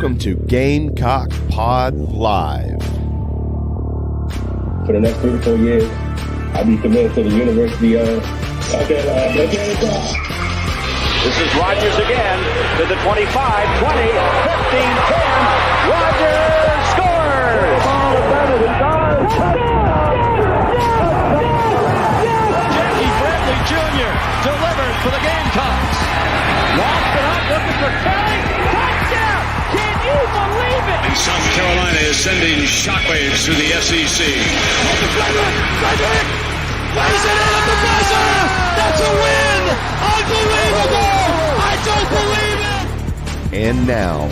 Welcome to Gamecock Pod Live. For the next 3 to 4 years, I'll be committed to the University of Gamecock. This is Rodgers again to the 25, 20, 15, 10. Rodgers scores! Jackie Bradley Jr. delivered for the Gamecocks. Lost it up, looking for Kelly. Touchdown! Can you believe it? And South Carolina is sending shockwaves through the SEC. Frederick lays it in at the buzzer. That's a win! Unbelievable! I don't believe it! And now,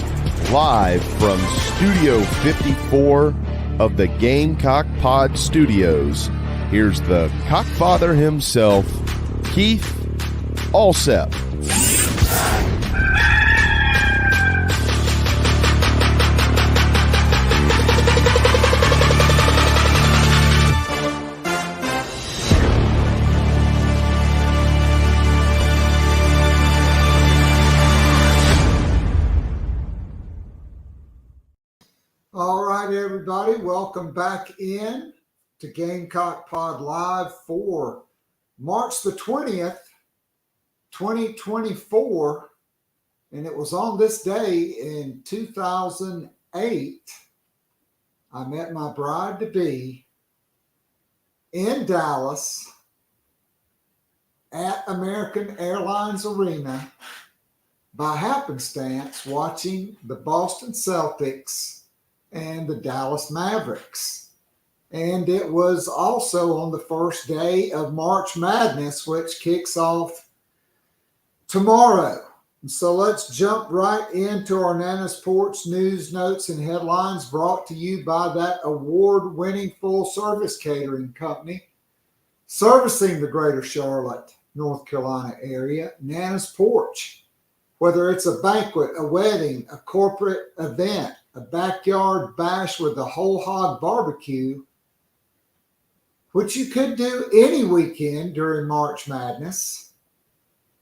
live from Studio 54 of the Gamecock Pod Studios, here's the Cockfather himself, Keith Alsep. All right, everybody, welcome back in to Gamecock Pod Live for March the 20th, 2024. And it was on this day in 2008, I met my bride-to-be in Dallas at American Airlines Arena by happenstance watching the Boston Celtics and the Dallas Mavericks. And it was also on the first day of March Madness, which kicks off tomorrow. So let's jump right into our Nana's Porch news, notes, and headlines brought to you by that award-winning full-service catering company servicing the greater Charlotte, North Carolina area, Nana's Porch. Whether it's a banquet, a wedding, a corporate event, a backyard bash with a whole hog barbecue, which you could do any weekend during March Madness,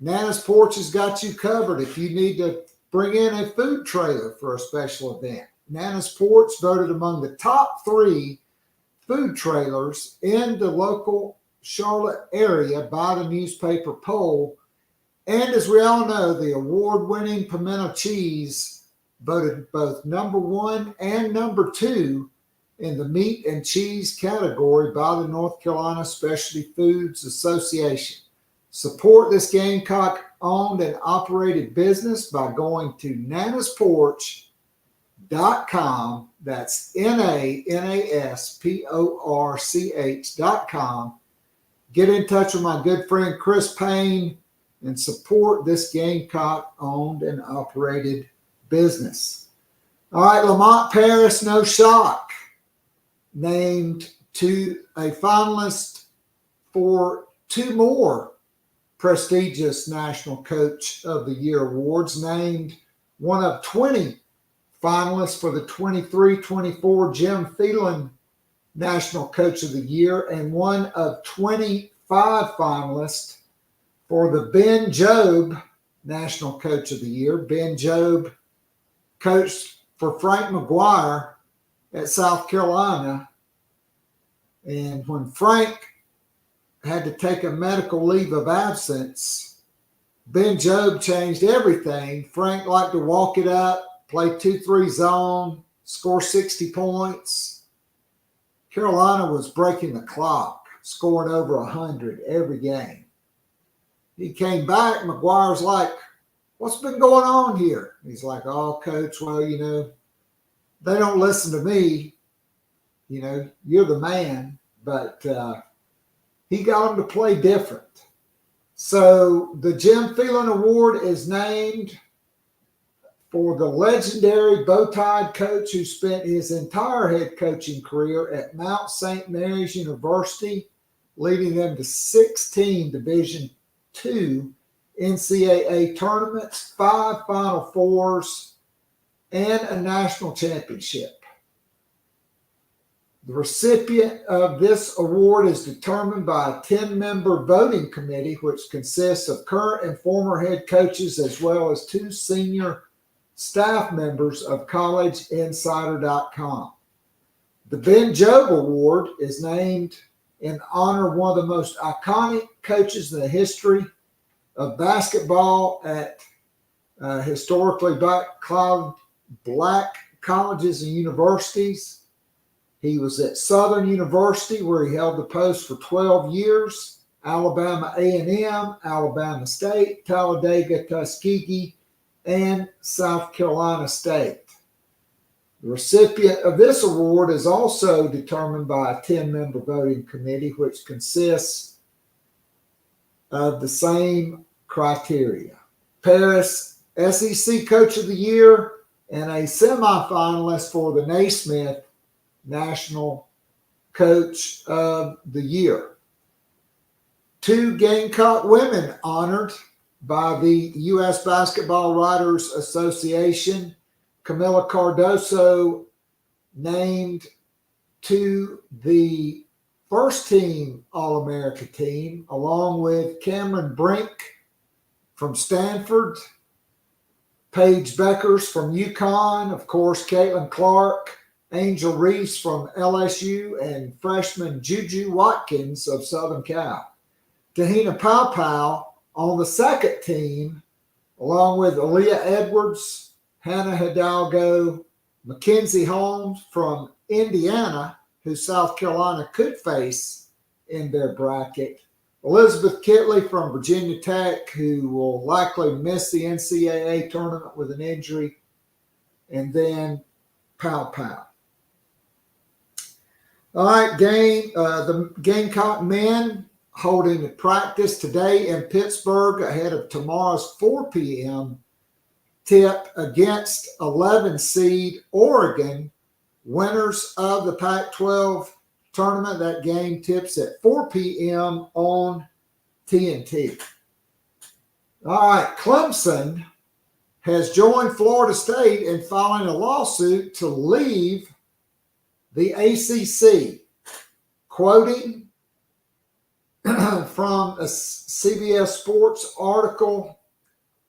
Nana's Porch has got you covered if you need to bring in a food trailer for a special event. Nana's Porch voted among the top 3 food trailers in the local Charlotte area by the newspaper poll. And as we all know, the award-winning pimento cheese voted both number 1 and number 2 in the meat and cheese category by the North Carolina Specialty Foods Association. Support this Gamecock-owned and operated business by going to nanasporch.com. That's NANASPORCH.com. Get in touch with my good friend Chris Payne and support this Gamecock-owned and operated business. All right, Lamont Paris, no shock, named to a finalist for 2 more prestigious National Coach of the Year awards, named one of 20 finalists for the 23-24 Jim Phelan National Coach of the Year, and one of 25 finalists for the Ben Jobe National Coach of the Year. Ben Jobe coached for Frank McGuire at South Carolina. And when Frank had to take a medical leave of absence, Ben Jobe changed everything. Frank liked to walk it up, play 2-3 zone, score 60 points. Carolina was breaking the clock, scoring over 100 every game. He came back, McGuire's like, "What's been going on here?" He's like, "Oh, Coach, well, they don't listen to me. You're the man." But he got him to play different. So the Jim Phelan Award is named for the legendary bow-tied coach who spent his entire head coaching career at Mount St. Mary's University, leading them to 16 Division II NCAA tournaments, 5 Final Fours, and a national championship. The recipient of this award is determined by a 10-member voting committee, which consists of current and former head coaches, as well as 2 senior staff members of collegeinsider.com. The Ben Jobe Award is named in honor of one of the most iconic coaches in the history of basketball at historically black colleges and universities. He was at Southern University, where he held the post for 12 years, Alabama A&M, Alabama State, Talladega, Tuskegee, and South Carolina State. The recipient of this award is also determined by a 10-member voting committee, which consists of the same criteria. Paris SEC Coach of the Year and a semifinalist for the Naismith National Coach of the Year. 2 Gamecock women honored by the U.S. Basketball Writers Association. Camila Cardoso named to the first team All-America team, along with Cameron Brink from Stanford, Paige Beckers from UConn, of course, Caitlin Clark, Angel Reese from LSU, and freshman Juju Watkins of Southern Cal. Tahina Pau on the second team, along with Aaliyah Edwards, Hannah Hidalgo, Mackenzie Holmes from Indiana, who South Carolina could face in their bracket, Elizabeth Kitley from Virginia Tech, who will likely miss the NCAA tournament with an injury, and then Pau. All right, the Gamecock men holding a practice today in Pittsburgh ahead of tomorrow's 4 p.m. tip against 11 seed Oregon, winners of the Pac-12 tournament. That game tips at 4 p.m. on TNT. All right, Clemson has joined Florida State in filing a lawsuit to leave the ACC. Quoting from a CBS Sports article,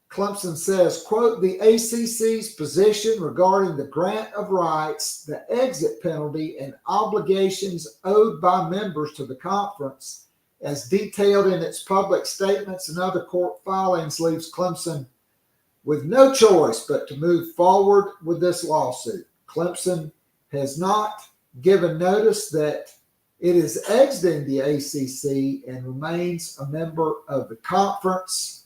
Clemson says, quote, the ACC's position regarding the grant of rights, the exit penalty, and obligations owed by members to the conference, as detailed in its public statements and other court filings, leaves Clemson with no choice but to move forward with this lawsuit. Clemson has not given notice that it is exiting the ACC and remains a member of the conference.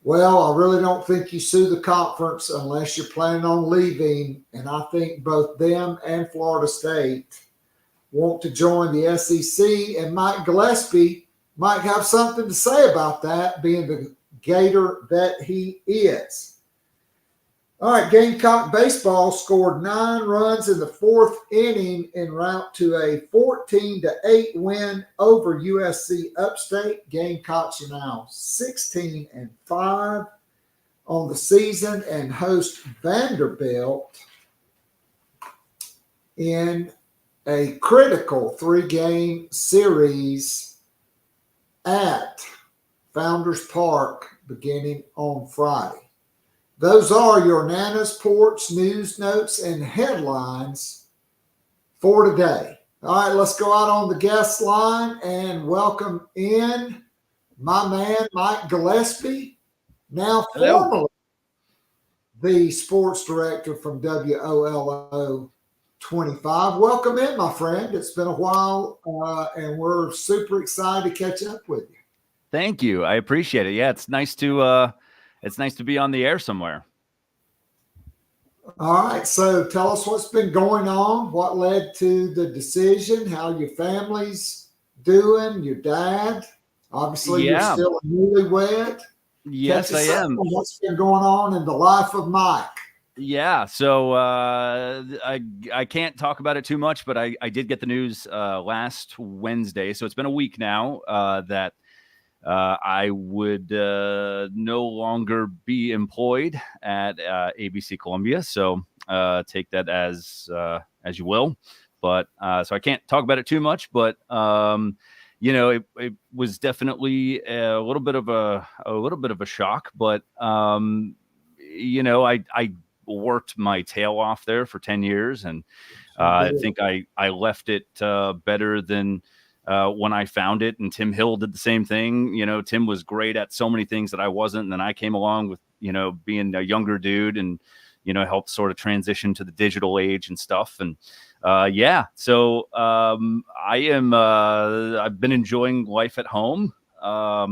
Well, I really don't think you sue the conference unless you're planning on leaving, and I think both them and Florida State want to join the SEC, and Mike Gillespie might have something to say about that, being the Gator that he is. All right, Gamecock baseball scored 9 runs in the 4th inning en route to a 14-8 win over USC Upstate. Gamecocks are now 16-5 on the season and host Vanderbilt in a critical 3-game series at Founders Park beginning on Friday. Those are your Nana's Porch news, notes, and headlines for today. All right, let's go out on the guest line and welcome in my man, Mike Gillespie, now formerly the sports director from WOLO 25. Welcome in, my friend. It's been a while, and we're super excited to catch up with you. Thank you. I appreciate it. Yeah, it's nice to be on the air somewhere. All right. So tell us what's been going on, what led to the decision, how your family's doing, your dad. Obviously, you're still a newlywed. Yes, I am. What's been going on in the life of Mike? Yeah. So I can't talk about it too much, but I did get the news last Wednesday. So it's been a week now that I would no longer be employed at ABC Columbia. So take that as you will. But so I can't talk about it too much. But it was definitely a little bit of a shock. But I worked my tail off there for 10 years, and I think I left it better than when I found it. And Tim Hill did the same thing. Tim was great at so many things that I wasn't. And then I came along with, being a younger dude and, helped sort of transition to the digital age and stuff. And so I've been enjoying life at home. I've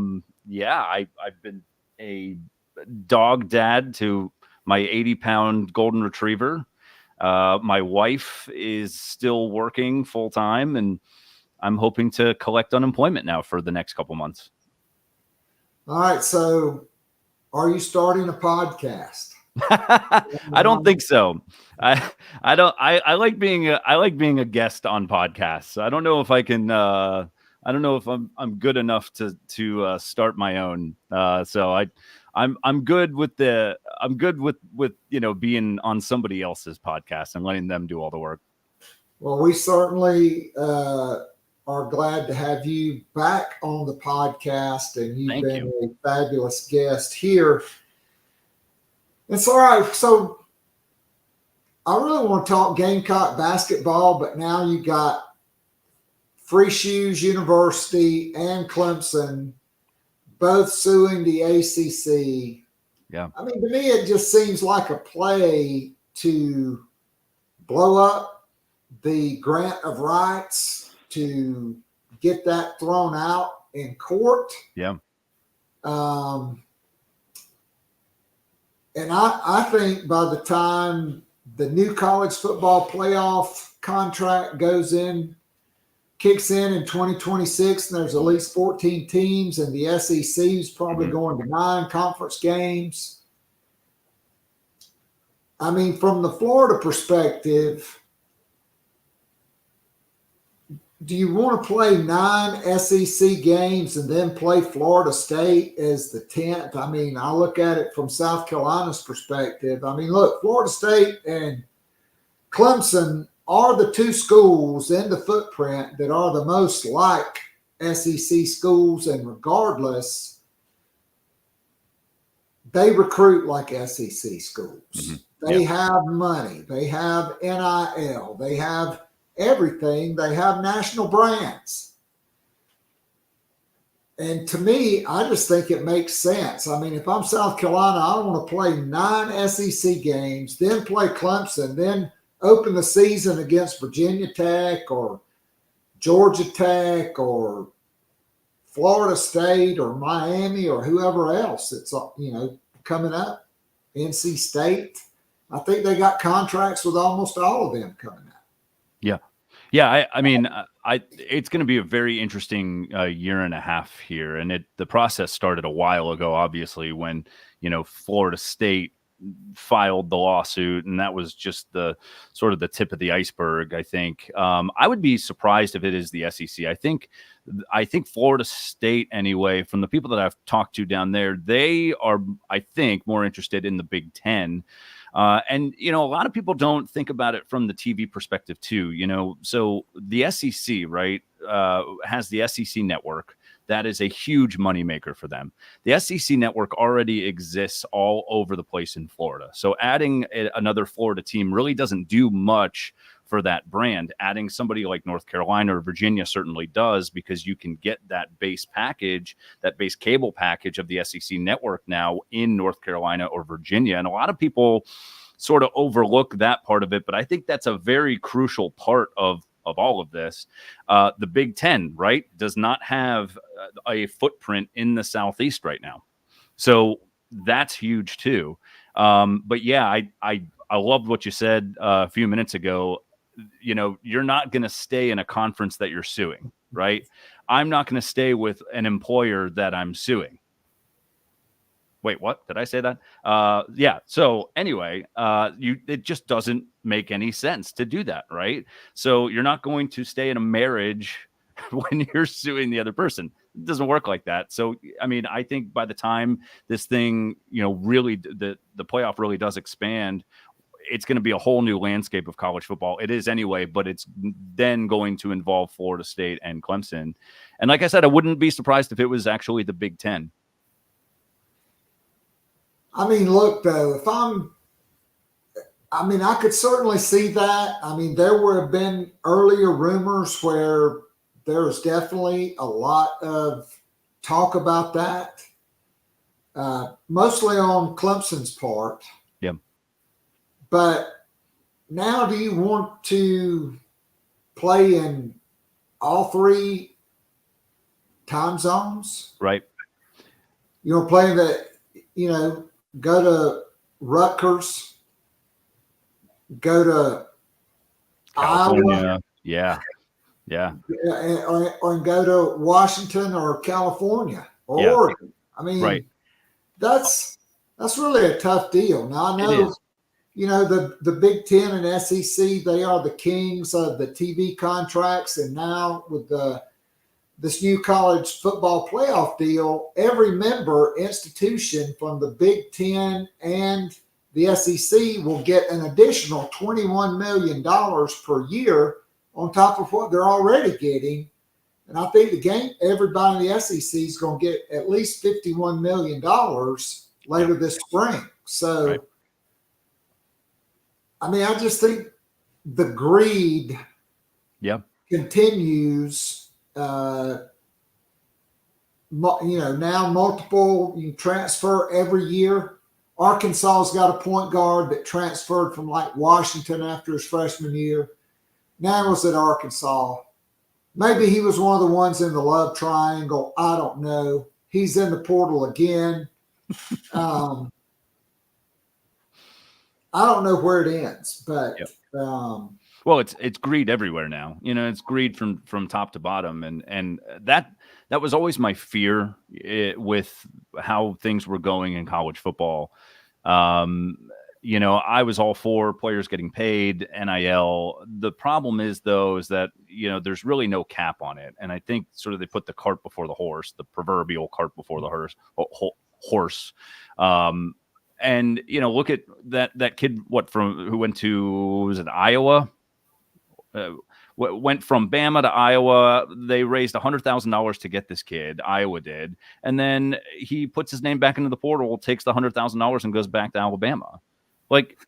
been a dog dad to my 80-pound golden retriever. My wife is still working full time, and I'm hoping to collect unemployment now for the next couple months. All right. So are you starting a podcast? I don't think so. I like being a guest on podcasts. I don't know if I can, I don't know if I'm good enough to start my own. So I'm good with being on somebody else's podcast and letting them do all the work. Well, we certainly are glad to have you back on the podcast, and you've been a fabulous guest here. It's all right. So I really want to talk Gamecock basketball, but now you got Free Shoes University and Clemson both suing the ACC. Yeah. I mean, to me, it just seems like a play to blow up the grant of rights, to get that thrown out in court. Yeah. And I think by the time the new college football playoff contract kicks in 2026, and there's at least 14 teams, and the SEC is probably going to 9 conference games. I mean, from the Florida perspective, do you want to play 9 SEC games and then play Florida State as the 10th? I mean, I look at it from South Carolina's perspective. I mean, look, Florida State and Clemson are the 2 schools in the footprint that are the most like SEC schools, and regardless, they recruit like SEC schools. Mm-hmm. They have money. They have NIL. They have everything. They have national brands. And to me, I just think it makes sense. I mean, if I'm South Carolina, I want to play 9 SEC games, then play Clemson, then open the season against Virginia Tech or Georgia Tech or Florida State or Miami or whoever else that's, coming up, NC State. I think they got contracts with almost all of them coming up. Yeah. Yeah. I mean, it's going to be a very interesting year and a half here. And the process started a while ago, obviously, when, Florida State filed the lawsuit, and that was just the sort of the tip of the iceberg. I think I would be surprised if it is the SEC. I think Florida State, anyway, from the people that I've talked to down there, they are, I think, more interested in the Big Ten. And, a lot of people don't think about it from the TV perspective too, so the SEC, right, has the SEC network. That is a huge moneymaker for them. The SEC network already exists all over the place in Florida. So adding another Florida team really doesn't do much for that brand. Adding somebody like North Carolina or Virginia certainly does, because you can get that base package, that base cable package of the SEC network now in North Carolina or Virginia. And a lot of people sort of overlook that part of it, but I think that's a very crucial part of all of this. The Big Ten, right, does not have a footprint in the Southeast right now. So that's huge too. But yeah, I loved what you said a few minutes ago. You're not going to stay in a conference that you're suing, right? I'm not going to stay with an employer that I'm suing. Wait, what? Did I say that? Yeah. So anyway, it just doesn't make any sense to do that, right? So you're not going to stay in a marriage when you're suing the other person. It doesn't work like that. So, I mean, I think by the time this thing, really the playoff really does expand, it's going to be a whole new landscape of college football. It is anyway, but it's then going to involve Florida State and Clemson. And like I said, I wouldn't be surprised if it was actually the Big Ten. I mean, look, though, I could certainly see that. I mean, there would have been earlier rumors where there's definitely a lot of talk about that, mostly on Clemson's part. Yeah. But now, do you want to play in all three time zones? Right. You want to play go to Rutgers, go to California. Iowa. Yeah. Or go to Washington or California or Oregon. I mean, right. That's really a tough deal. Now I know, the Big Ten and SEC, they are the kings of the TV contracts, and now with this new college football playoff deal, every member institution from the Big Ten and the SEC will get an additional $21 million per year on top of what they're already getting. And I think everybody in the SEC is going to get at least $51 million later this spring. So, right. I mean, I just think the greed continues. Now multiple, you transfer every year. Arkansas's got a point guard that transferred from like Washington after his freshman year. Now he was at Arkansas. Maybe he was one of the ones in the love triangle. I don't know. He's in the portal again. I don't know where it ends, but well, it's greed everywhere now. It's greed from top to bottom, and that was always my fear with how things were going in college football. I was all for players getting paid, NIL. The problem is, though, is that, there's really no cap on it. And I think sort of they put the cart before the horse, the proverbial cart before the horse. And, look at that kid, who went to, was it Iowa? Went from Bama to Iowa. They raised $100,000 to get this kid. Iowa did. And then he puts his name back into the portal, takes the $100,000 and goes back to Alabama. Like,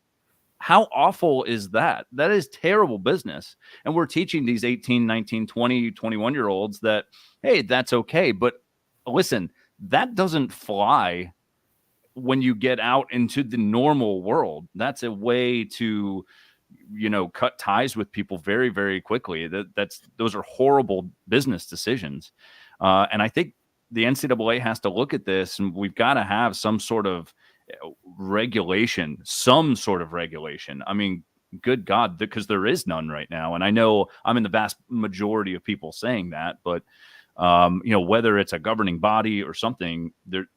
how awful is that? That is terrible business. And we're teaching these 18, 19, 20, 21-year-olds that, hey, that's okay. But listen, that doesn't fly when you get out into the normal world. That's a way to, cut ties with people very, very quickly. Those are horrible business decisions. And I think the NCAA has to look at this, and we've got to have some sort of regulation. I mean, good God, because there is none right now. And I know I'm in the vast majority of people saying that, but whether it's a governing body or something, there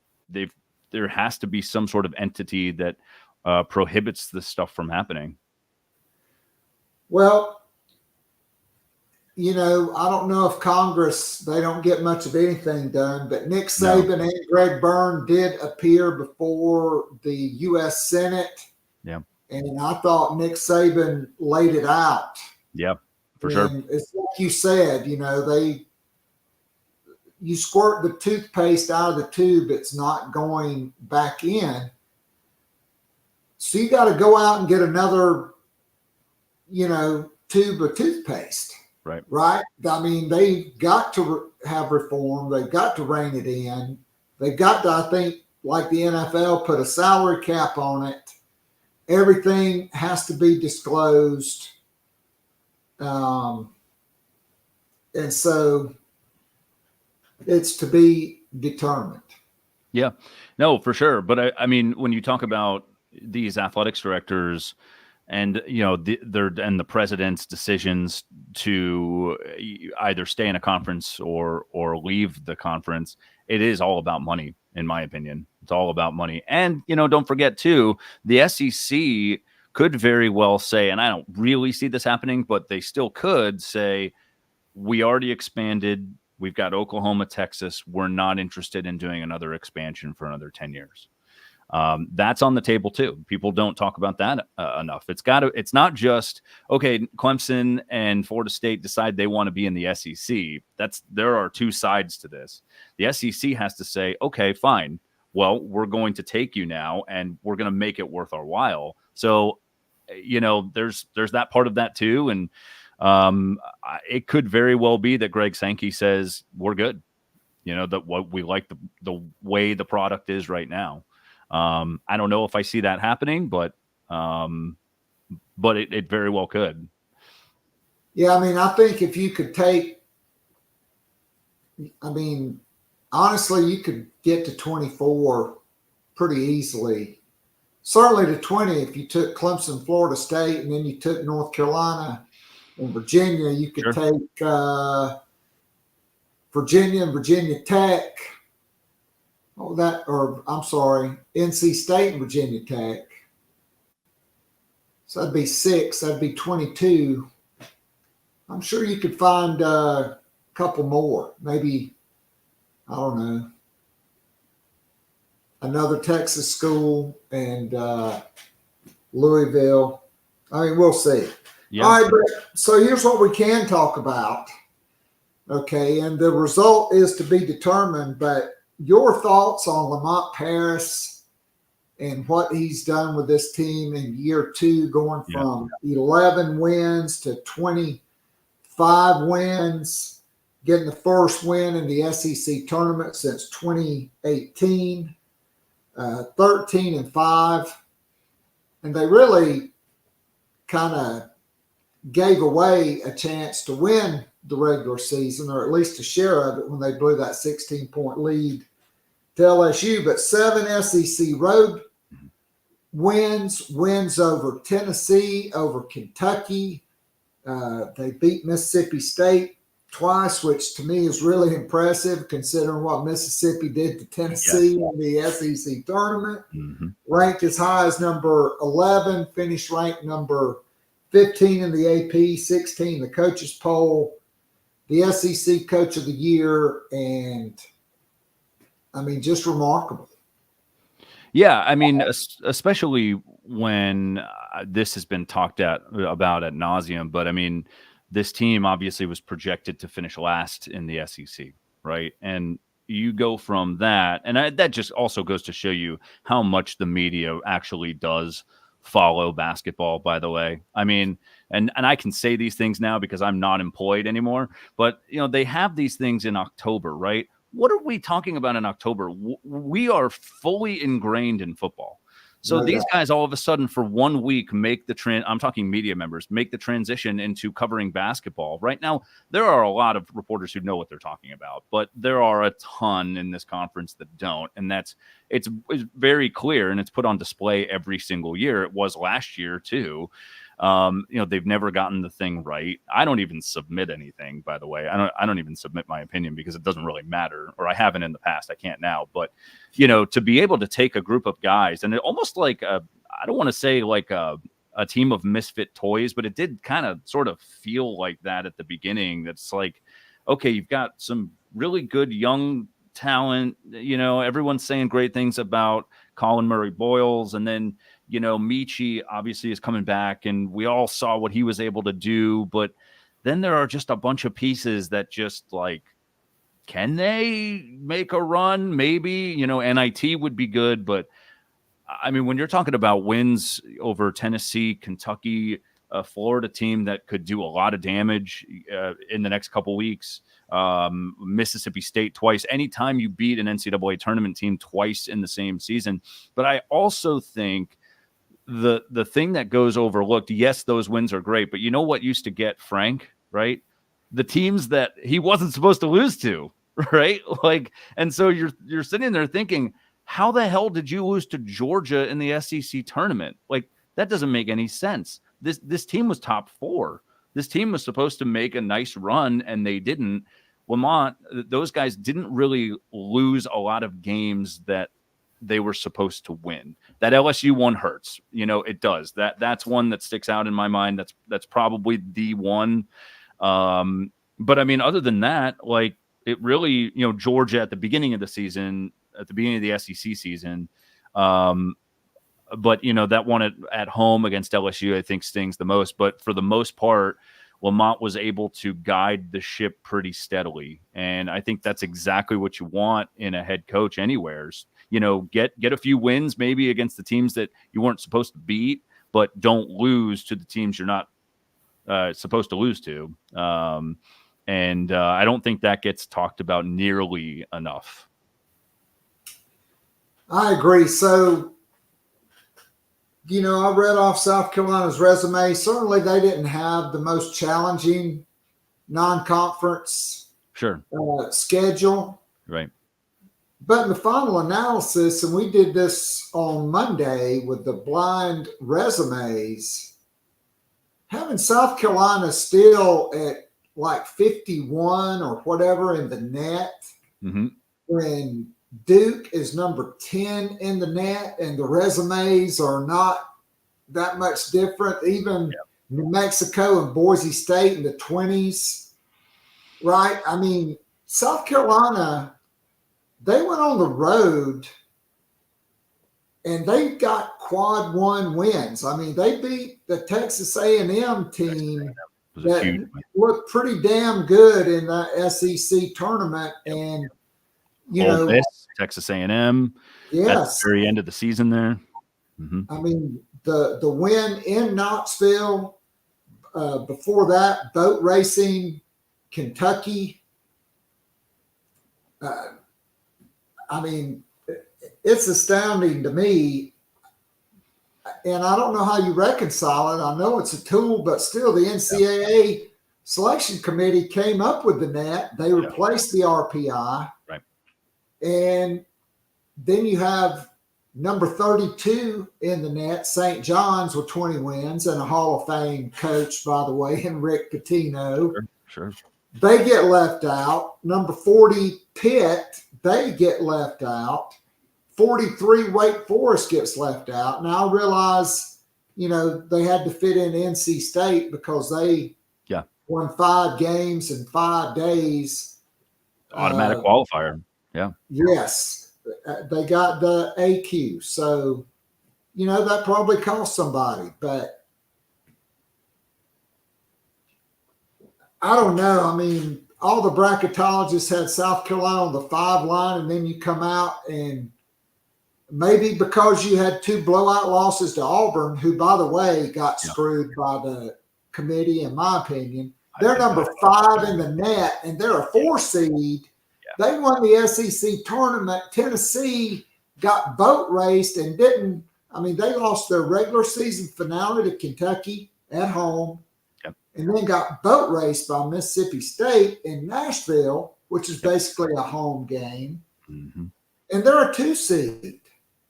has to be some sort of entity that prohibits this stuff from happening. Well, I don't know if Congress, they don't get much of anything done, but Nick Saban and Greg Byrne did appear before the U.S. Senate. Yeah. And I thought Nick Saban laid it out. Yeah, for sure. It's like you said, you squirt the toothpaste out of the tube, it's not going back in. So you got to go out and get another, tube of toothpaste. Right. I mean, they've got to have reform. They've got to rein it in. They've got to, I think, like the NFL, put a salary cap on it. Everything has to be disclosed. And so it's to be determined. Yeah, no, for sure. But I mean, when you talk about these athletics directors, and the president's decisions to either stay in a conference or leave the conference, it is all about money, in my opinion. It's all about money. And don't forget too, the SEC could very well say, and I don't really see this happening, but they still could say, we already expanded. We've got Oklahoma, Texas. We're not interested in doing another expansion for another 10 years. That's on the table too. People don't talk about that enough. It's not just, okay, Clemson and Florida State decide they want to be in the SEC. There are two sides to this. The SEC has to say, okay, fine. well, we're going to take you now and we're going to make it worth our while. So, there's that part of that too. And it could very well be that Greg Sankey says we're good. That what we like the way the product is right now. I don't know if I see that happening, but it very well could. Yeah, I think if you could honestly, you could get to 24 pretty easily. Certainly to 20 if you took Clemson, Florida State, and then you took North Carolina and Virginia. You could take Virginia and Virginia Tech. NC State and Virginia Tech. So that'd be 6. That'd be 22. I'm sure you could find a couple more. Maybe, I don't know, another Texas school and Louisville. We'll see. Yeah. All right, so here's what we can talk about. Okay, and the result is to be determined, but your thoughts on Lamont Paris and what he's done with this team in year 2, going from 11 wins to 25 wins, getting the first win in the SEC tournament since 2018, 13-5. And they really kind of gave away a chance to win the regular season, or at least a share of it, when they blew that 16-point lead to LSU. But 7 SEC road wins over Tennessee, over Kentucky. They beat Mississippi State twice, which to me is really impressive considering what Mississippi did to Tennessee in the SEC tournament. Mm-hmm. Ranked as high as number 11, finished ranked number 15 in the AP, 16 the coaches poll, the SEC Coach of the Year, and just remarkable. Yeah, especially when this has been talked about ad nauseum, but this team obviously was projected to finish last in the SEC, right? And you go from that, and that just also goes to show you how much the media actually does follow basketball, by the way. And I can say these things now because I'm not employed anymore, but they have these things in October, right? What are we talking about in October? We are fully ingrained in football. So these guys all of a sudden for 1 week make I'm talking media members, make the transition into covering basketball. Right now, there are a lot of reporters who know what they're talking about, but there are a ton in this conference that don't. And it's very clear, and it's put on display every single year. It was last year too. They've never gotten the thing right. I don't even submit anything, by the way. I don't even submit my opinion because it doesn't really matter, or I haven't in the past. I can't now, but to be able to take a group of guys and it almost like I don't want to say like a team of misfit toys, but it did kind of sort of feel like that at the beginning. That's like, okay, you've got some really good young talent. Everyone's saying great things about Colin Murray-Boyles, and then Michi obviously is coming back, and we all saw what he was able to do. But then there are just a bunch of pieces that just like, can they make a run? Maybe, NIT would be good. But when you're talking about wins over Tennessee, Kentucky, a Florida team that could do a lot of damage in the next couple weeks, Mississippi State twice, anytime you beat an NCAA tournament team twice in the same season. But I also think the thing that goes overlooked, yes, those wins are great, but you know what used to get Frank, right? The teams that he wasn't supposed to lose to, right? And so you're sitting there thinking, how the hell did you lose to Georgia in the SEC tournament? That doesn't make any sense. This team was top 4. This team was supposed to make a nice run, and they didn't. Lamont, those guys didn't really lose a lot of games that they were supposed to win. That LSU one hurts. It does. That's one that sticks out in my mind. That's probably the one. But other than that, it really, Georgia at the beginning of the season, at the beginning of the SEC season, but that one at home against LSU, I think stings the most. But for the most part, Lamont was able to guide the ship pretty steadily. And I think that's exactly what you want in a head coach anywheres. Get a few wins maybe against the teams that you weren't supposed to beat, but don't lose to the teams you're not supposed to lose to. And I don't think that gets talked about nearly enough. I agree. So, I read off South Carolina's resume. Certainly they didn't have the most challenging non-conference schedule. Right. But in the final analysis, and we did this on Monday with the blind resumes, having South Carolina still at like 51 or whatever in the net, when Duke is number 10 in the net, and the resumes are not that much different. Even New Mexico and Boise State in the 20s, right? I mean, South Carolina, they went on the road and they got quad one wins. I mean, they beat the Texas A&M team that looked pretty damn good in the SEC tournament. And, Texas A&M. Yes. At the very end of the season there. I mean, the win in Knoxville, before that, boat racing, Kentucky. I mean, it's astounding to me. And I don't know how you reconcile it. I know it's a tool, but still the NCAA selection committee came up with the net. They replaced the RPI. Right. And then you have number 32 in the net, St. John's, with 20 wins, and a Hall of Fame coach, by the way, and Rick Pitino. Sure. They get left out. Number 40, Pitt, they get left out. 43, Wake Forest gets left out. Now I realize, they had to fit in NC State because they won 5 games in 5 days. Automatic qualifier. Yeah. Yes. They got the AQ. So, that probably cost somebody. But I don't know. I mean, all the bracketologists had South Carolina on the 5 line, and then you come out and maybe because you had 2 blowout losses to Auburn, who, by the way, got screwed by the committee, in my opinion. They're number 5 in the net, and they're a 4 seed. They won the SEC tournament. Tennessee got boat raced and didn't. I mean, they lost their regular season finale to Kentucky at home, and then got boat raced by Mississippi State in Nashville, which is basically a home game. And they're a 2 seed.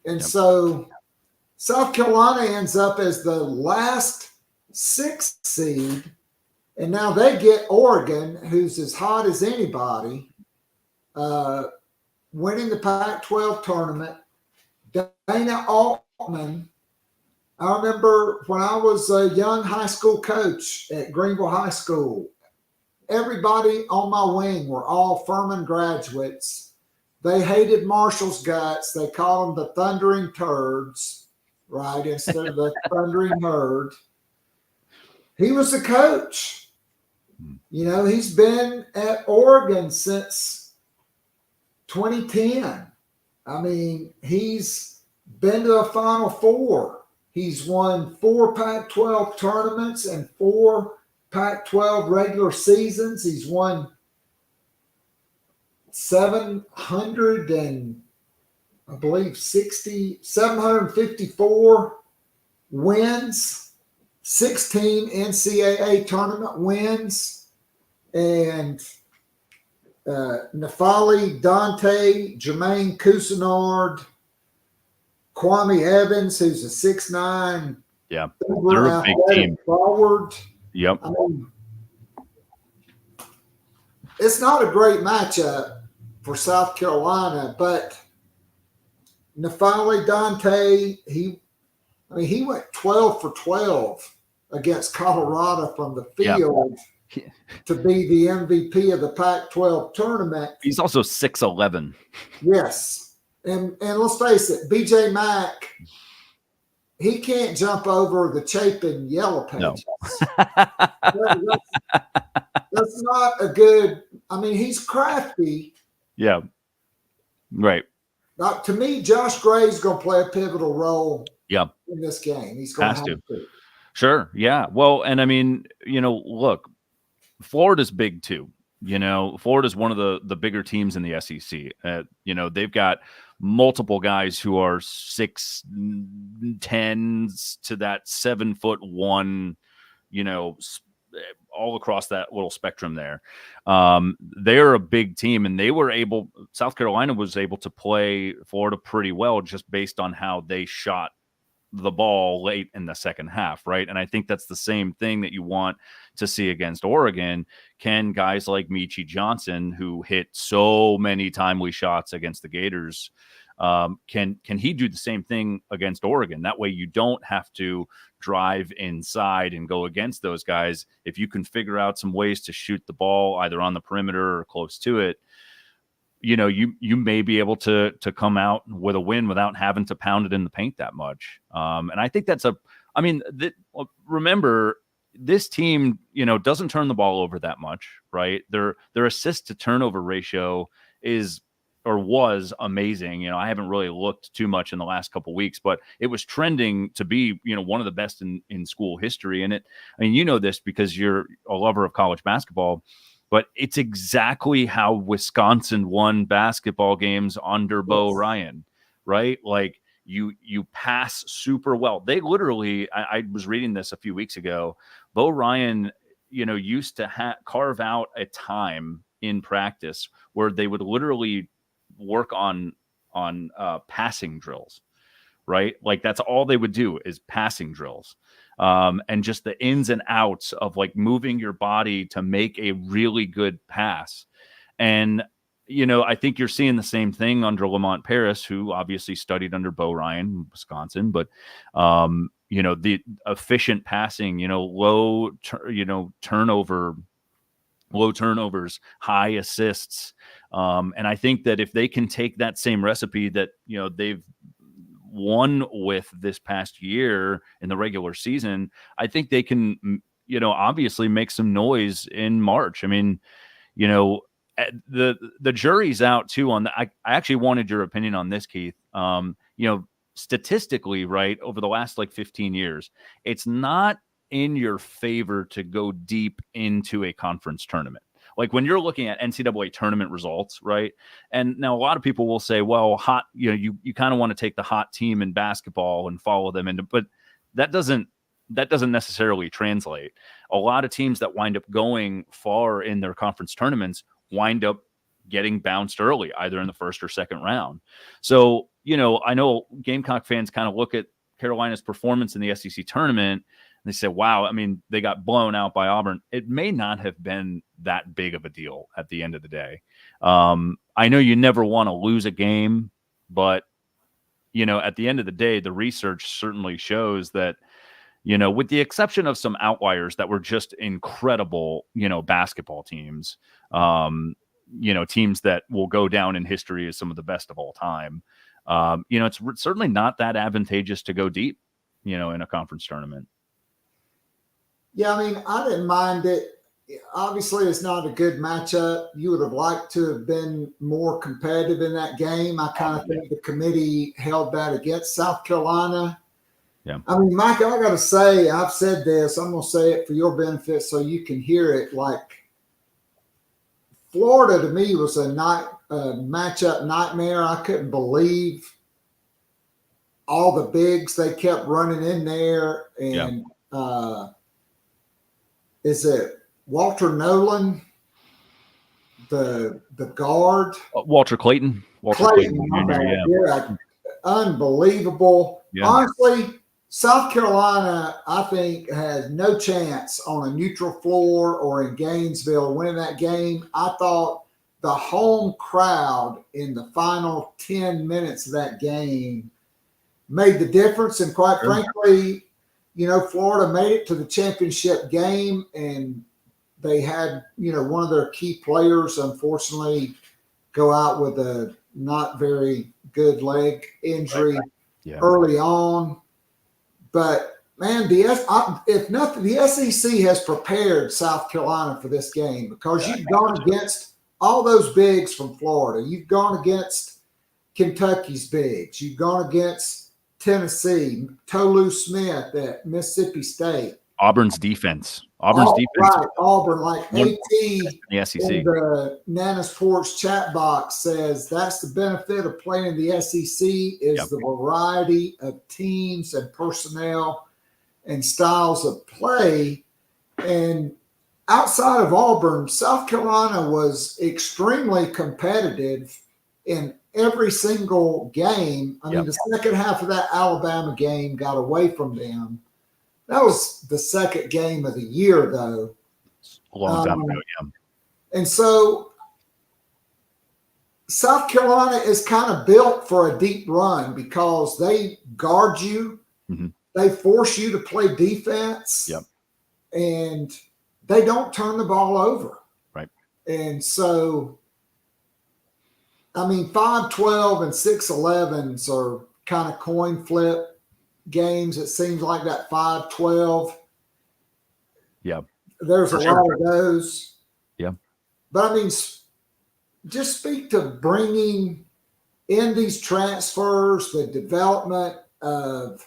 And so South Carolina ends up as the last 6th seed. And now they get Oregon, who's as hot as anybody, winning the Pac-12 tournament. Dana Altman, I remember when I was a young high school coach at Greenville High School, everybody on my wing were all Furman graduates. They hated Marshall's guts. They called them the Thundering Turds, right, instead of the Thundering Herd. He was the coach. He's been at Oregon since 2010. I mean, he's been to a Final Four. He's won 4 Pac-12 tournaments and 4 Pac-12 regular seasons. He's won 754 wins, 16 NCAA tournament wins, and Nafali, Dante, Jermaine Cousinard, Kwame Evans, who's a 6'9", they're a big team forward. Yep. I mean, it's not a great matchup for South Carolina, but Nafali Dante, he went 12 for 12 against Colorado from the field to be the MVP of the Pac-12 tournament. He's also 6'11". Yes. And let's face it, BJ Mack, he can't jump over the Chapin Yellow Pages. No. That's not a good. I mean, he's crafty. Yeah. Right. To me, Josh Gray's going to play a pivotal role. Yeah. In this game, he's going to have to. Sure. Yeah. Well, and I mean, look, Florida's big too. Florida's one of the bigger teams in the SEC. They've got multiple guys who are 6'10" to that 7'1", all across that little spectrum there. They're a big team, and South Carolina was able to play Florida pretty well just based on how they shot the ball late in the second half, right? And I think that's the same thing that you want to see against Oregon. Can guys like Michi Johnson, who hit so many timely shots against the Gators, can he do the same thing against Oregon? That way you don't have to drive inside and go against those guys. If you can figure out some ways to shoot the ball either on the perimeter or close to it, you may be able to come out with a win without having to pound it in the paint that much. And I think remember, this team, doesn't turn the ball over that much, right? Their assist to turnover ratio was amazing. I haven't really looked too much in the last couple of weeks, but it was trending to be, one of the best in school history. And this because you're a lover of college basketball. But it's exactly how Wisconsin won basketball games under Bo Ryan, right? Like you pass super well. They literally, I was reading this a few weeks ago. Bo Ryan, used to carve out a time in practice where they would literally work on passing drills, right? Like that's all they would do is passing drills. And just the ins and outs of like moving your body to make a really good pass. And, I think you're seeing the same thing under Lamont Paris, who obviously studied under Bo Ryan in Wisconsin, but, the efficient passing, low turnovers, high assists. And I think that if they can take that same recipe that, they've won with this past year in the regular season, I think they can, obviously make some noise in March. I mean, the jury's out too on that. I actually wanted your opinion on this, Keith. Statistically, right, over the last 15 years, it's not in your favor to go deep into a conference tournament. Like when you're looking at NCAA tournament results, right? And now a lot of people will say, well, you kind of want to take the hot team in basketball and follow them into, but that doesn't necessarily translate. A lot of teams that wind up going far in their conference tournaments wind up getting bounced early, either in the first or second round. So, I know Gamecock fans kind of look at Carolina's performance in the SEC tournament, they say, wow, I mean, they got blown out by Auburn. It may not have been that big of a deal at the end of the day. I know you never want to lose a game, but, at the end of the day, the research certainly shows that, with the exception of some outliers that were just incredible, basketball teams, teams that will go down in history as some of the best of all time. It's certainly not that advantageous to go deep, in a conference tournament. Yeah, I mean, I didn't mind it. Obviously, it's not a good matchup. You would have liked to have been more competitive in that game. I kind of think the committee held that against South Carolina. Yeah. I mean, Mike, I got to say, I've said this. I'm going to say it for your benefit so you can hear it. Like, Florida to me was a matchup nightmare. I couldn't believe all the bigs they kept running in there. And is it Walter Nolan, the guard? Walter Clayton. Walter Clayton Jr., yeah, unbelievable. Yeah. Honestly, South Carolina, I think, has no chance on a neutral floor or in Gainesville winning that game. I thought the home crowd in the final 10 minutes of that game made the difference. And quite frankly, Florida made it to the championship game, and they had, one of their key players, unfortunately, go out with a not very good leg injury early on. But man, if nothing, the SEC has prepared South Carolina for this game because you've gone against all those bigs from Florida. You've gone against Kentucky's bigs. You've gone against Tennessee, Tolu Smith at Mississippi State. Auburn's defense. Right, Auburn, like AT in the SEC. in the Nana Sports chat box says that's the benefit of playing in the SEC is the variety of teams and personnel and styles of play. And outside of Auburn, South Carolina was extremely competitive in every single game. I mean, the second half of that Alabama game got away from them. That was the second game of the year, though. A long time ago, And so South Carolina is kind of built for a deep run because they guard you. Mm-hmm. They force you to play defense. And they don't turn the ball over. Right. And so, I mean, 5-12 and 6-11s are kind of coin flip games. It seems like that 5-12. There's a lot of those. But I mean, just speak to bringing in these transfers, the development of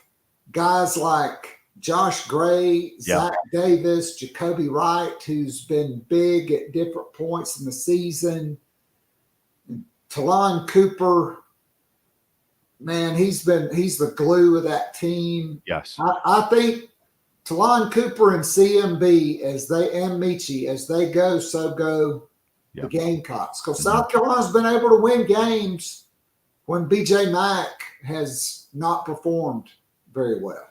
guys like Josh Gray, Zach Davis, Jacoby Wright, who's been big at different points in the season. Talon Cooper, man, he's the glue of that team. Yes. I think Talon Cooper and CMB and Michie, as they go, so go the Gamecocks. Because South Carolina's been able to win games when BJ Mack has not performed very well.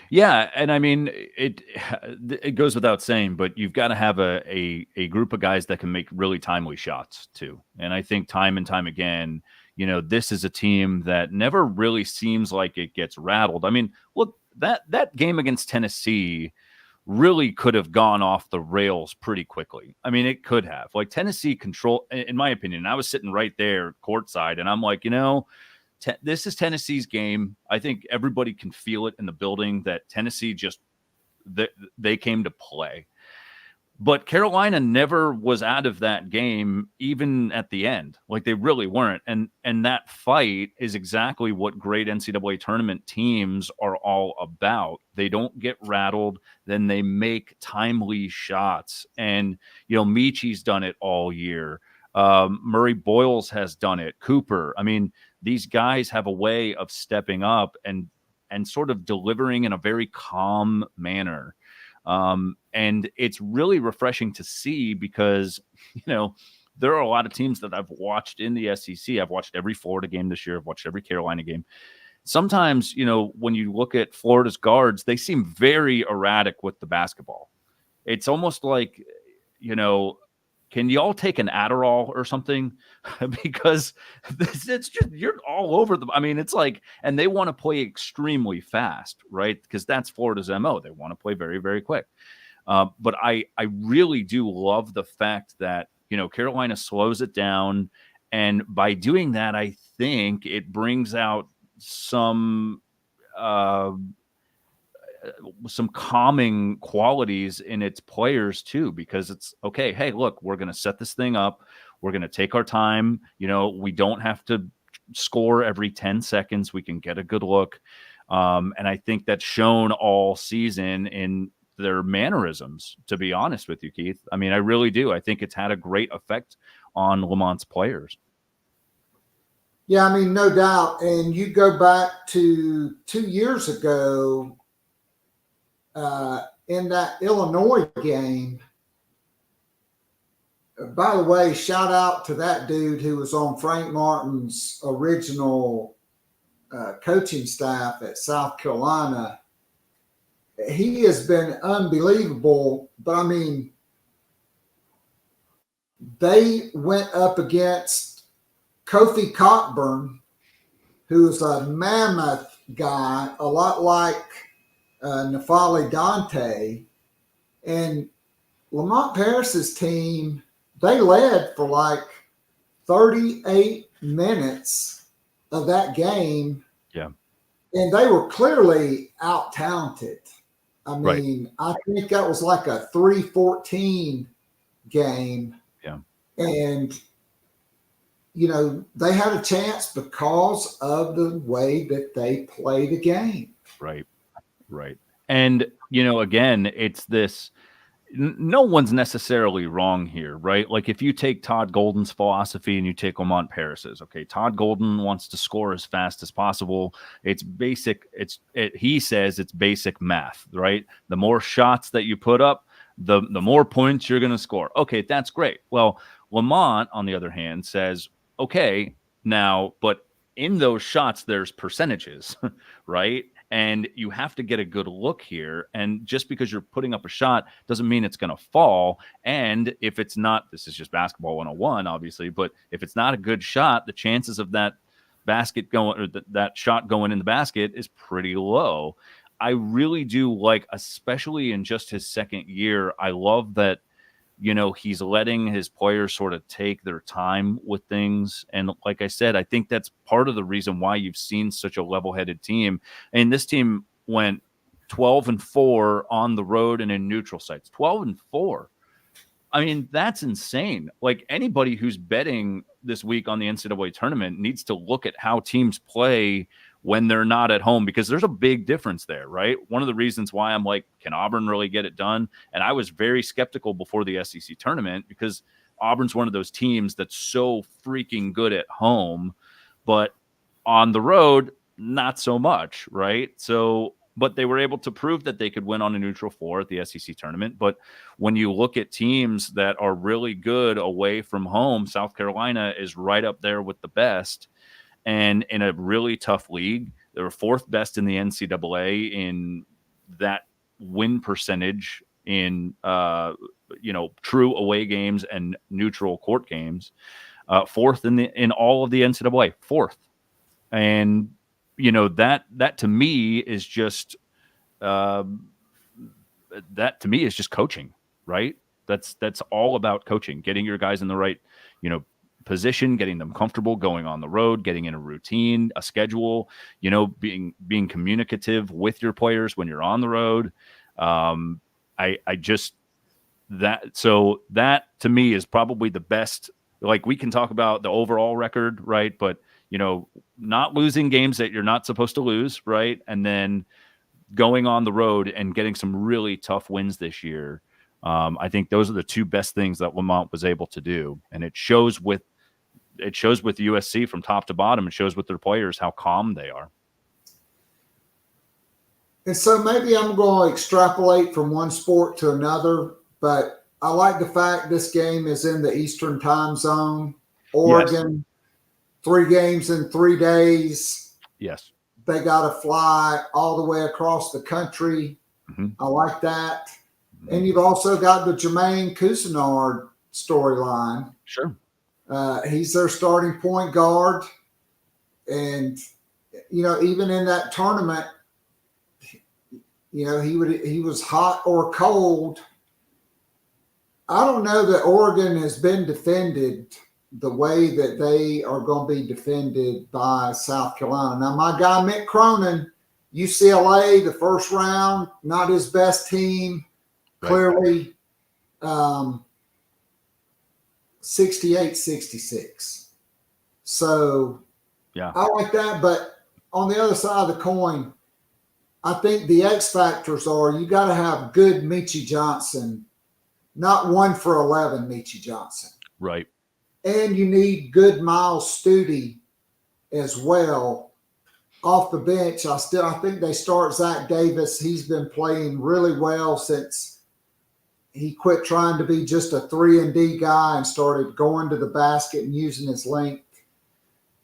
Yeah, and I mean it goes without saying, but you've got to have a group of guys that can make really timely shots too. And I think time and time again, this is a team that never really seems like it gets rattled. I mean, look, that game against Tennessee really could have gone off the rails pretty quickly. I mean, it could have. Like Tennessee control, in my opinion. I was sitting right there courtside, and I'm like, this is Tennessee's game. I think everybody can feel it in the building that Tennessee they came to play. But Carolina never was out of that game, even at the end. Like they really weren't. And that fight is exactly what great NCAA tournament teams are all about. They don't get rattled, then they make timely shots. And, Michie's done it all year. Murray Boyles has done it. Cooper. I mean, these guys have a way of stepping up and sort of delivering in a very calm manner. And it's really refreshing to see because, there are a lot of teams that I've watched in the SEC. I've watched every Florida game this year. I've watched every Carolina game. Sometimes, when you look at Florida's guards, they seem very erratic with the basketball. It's almost like, can y'all take an Adderall or something? Because it's just, you're all over them. I mean, it's like, and they want to play extremely fast, right? Because that's Florida's MO. They want to play very, very quick. But I really do love the fact that, Carolina slows it down. And by doing that, I think it brings out some calming qualities in its players too, because it's okay. Hey, look, we're going to set this thing up. We're going to take our time. We don't have to score every 10 seconds. We can get a good look. And I think that's shown all season in their mannerisms, to be honest with you, Keith. I mean, I really do. I think it's had a great effect on Lamont's players. Yeah, I mean, no doubt. And you go back to 2 years ago, in that Illinois game. By the way, shout out to that dude who was on Frank Martin's original coaching staff at South Carolina. He has been unbelievable, but I mean, they went up against Kofi Cockburn, who's a mammoth guy, a lot like Nafali Dante, and Lamont Paris's team, they led for like 38 minutes of that game. Yeah. And they were clearly out-talented. I mean, Right. I think that was like a 3-14 game. Yeah. And, you know, they had a chance because of the way that they play the game. Right. And, you know, again, it's this, no one's necessarily wrong here, right? Like if you take Todd Golden's philosophy and you take Lamont Paris's, okay, Todd Golden wants to score as fast as possible. It's basic. He says it's basic math, right? The more shots that you put up, the more points you're going to score. Okay, that's great. Well, Lamont, on the other hand, says, okay, now, but in those shots, there's percentages, right? And you have to get a good look here. And just because you're putting up a shot doesn't mean it's going to fall. And if it's not, this is just basketball 101, obviously, but if it's not a good shot, the chances of that basket going, or that shot going in the basket is pretty low. I really do like, especially in just his second year, I love that, you know, he's letting his players sort of take their time with things. And like I said, I think that's part of the reason why you've seen such a level-headed team. And this team went 12-4 on the road and in neutral sites. 12-4. I mean, that's insane. Like anybody who's betting this week on the NCAA tournament needs to look at how teams play when they're not at home, because there's a big difference there, right? One of the reasons why I'm like, can Auburn really get it done? And I was very skeptical before the SEC tournament because Auburn's one of those teams that's so freaking good at home, but on the road, not so much, right? So, but they were able to prove that they could win on a neutral floor at the SEC tournament. But when you look at teams that are really good away from home, South Carolina is right up there with the best. And in a really tough league, they were fourth best in the NCAA in that win percentage in, true away games and neutral court games. Fourth in all of the NCAA, fourth. And, you know, that to me is just coaching, right? That's all about coaching, getting your guys in the right, you know, position, getting them comfortable, going on the road, getting in a routine, a schedule, you know, being communicative with your players when you're on the road. So that to me is probably the best. Like we can talk about the overall record, right? But, you know, not losing games that you're not supposed to lose, right? And then going on the road and getting some really tough wins this year. I think those are the two best things that Lamont was able to do. And it shows with USC from top to bottom. It shows with their players how calm they are. And so maybe I'm going to extrapolate from one sport to another, but I like the fact this game is in the Eastern time zone. Oregon, yes. 3 games in 3 days. Yes. They got to fly all the way across the country. Mm-hmm. I like that. Mm-hmm. And you've also got the Jermaine Cousinard storyline. Sure. He's their starting point guard. And, you know, even in that tournament, you know, he was hot or cold. I don't know that Oregon has been defended the way that they are going to be defended by South Carolina. Now, my guy Mick Cronin, UCLA, the first round, not his best team, right. Clearly. 68-66. So yeah, I like that. But on the other side of the coin, I think the X factors are you got to have good Meechie Johnson, not 1 for 11 Meechie Johnson. Right. And you need good Miles Studi as well off the bench. I think they start Zach Davis. He's been playing really well since he quit trying to be just a 3-and-D guy and started going to the basket and using his length.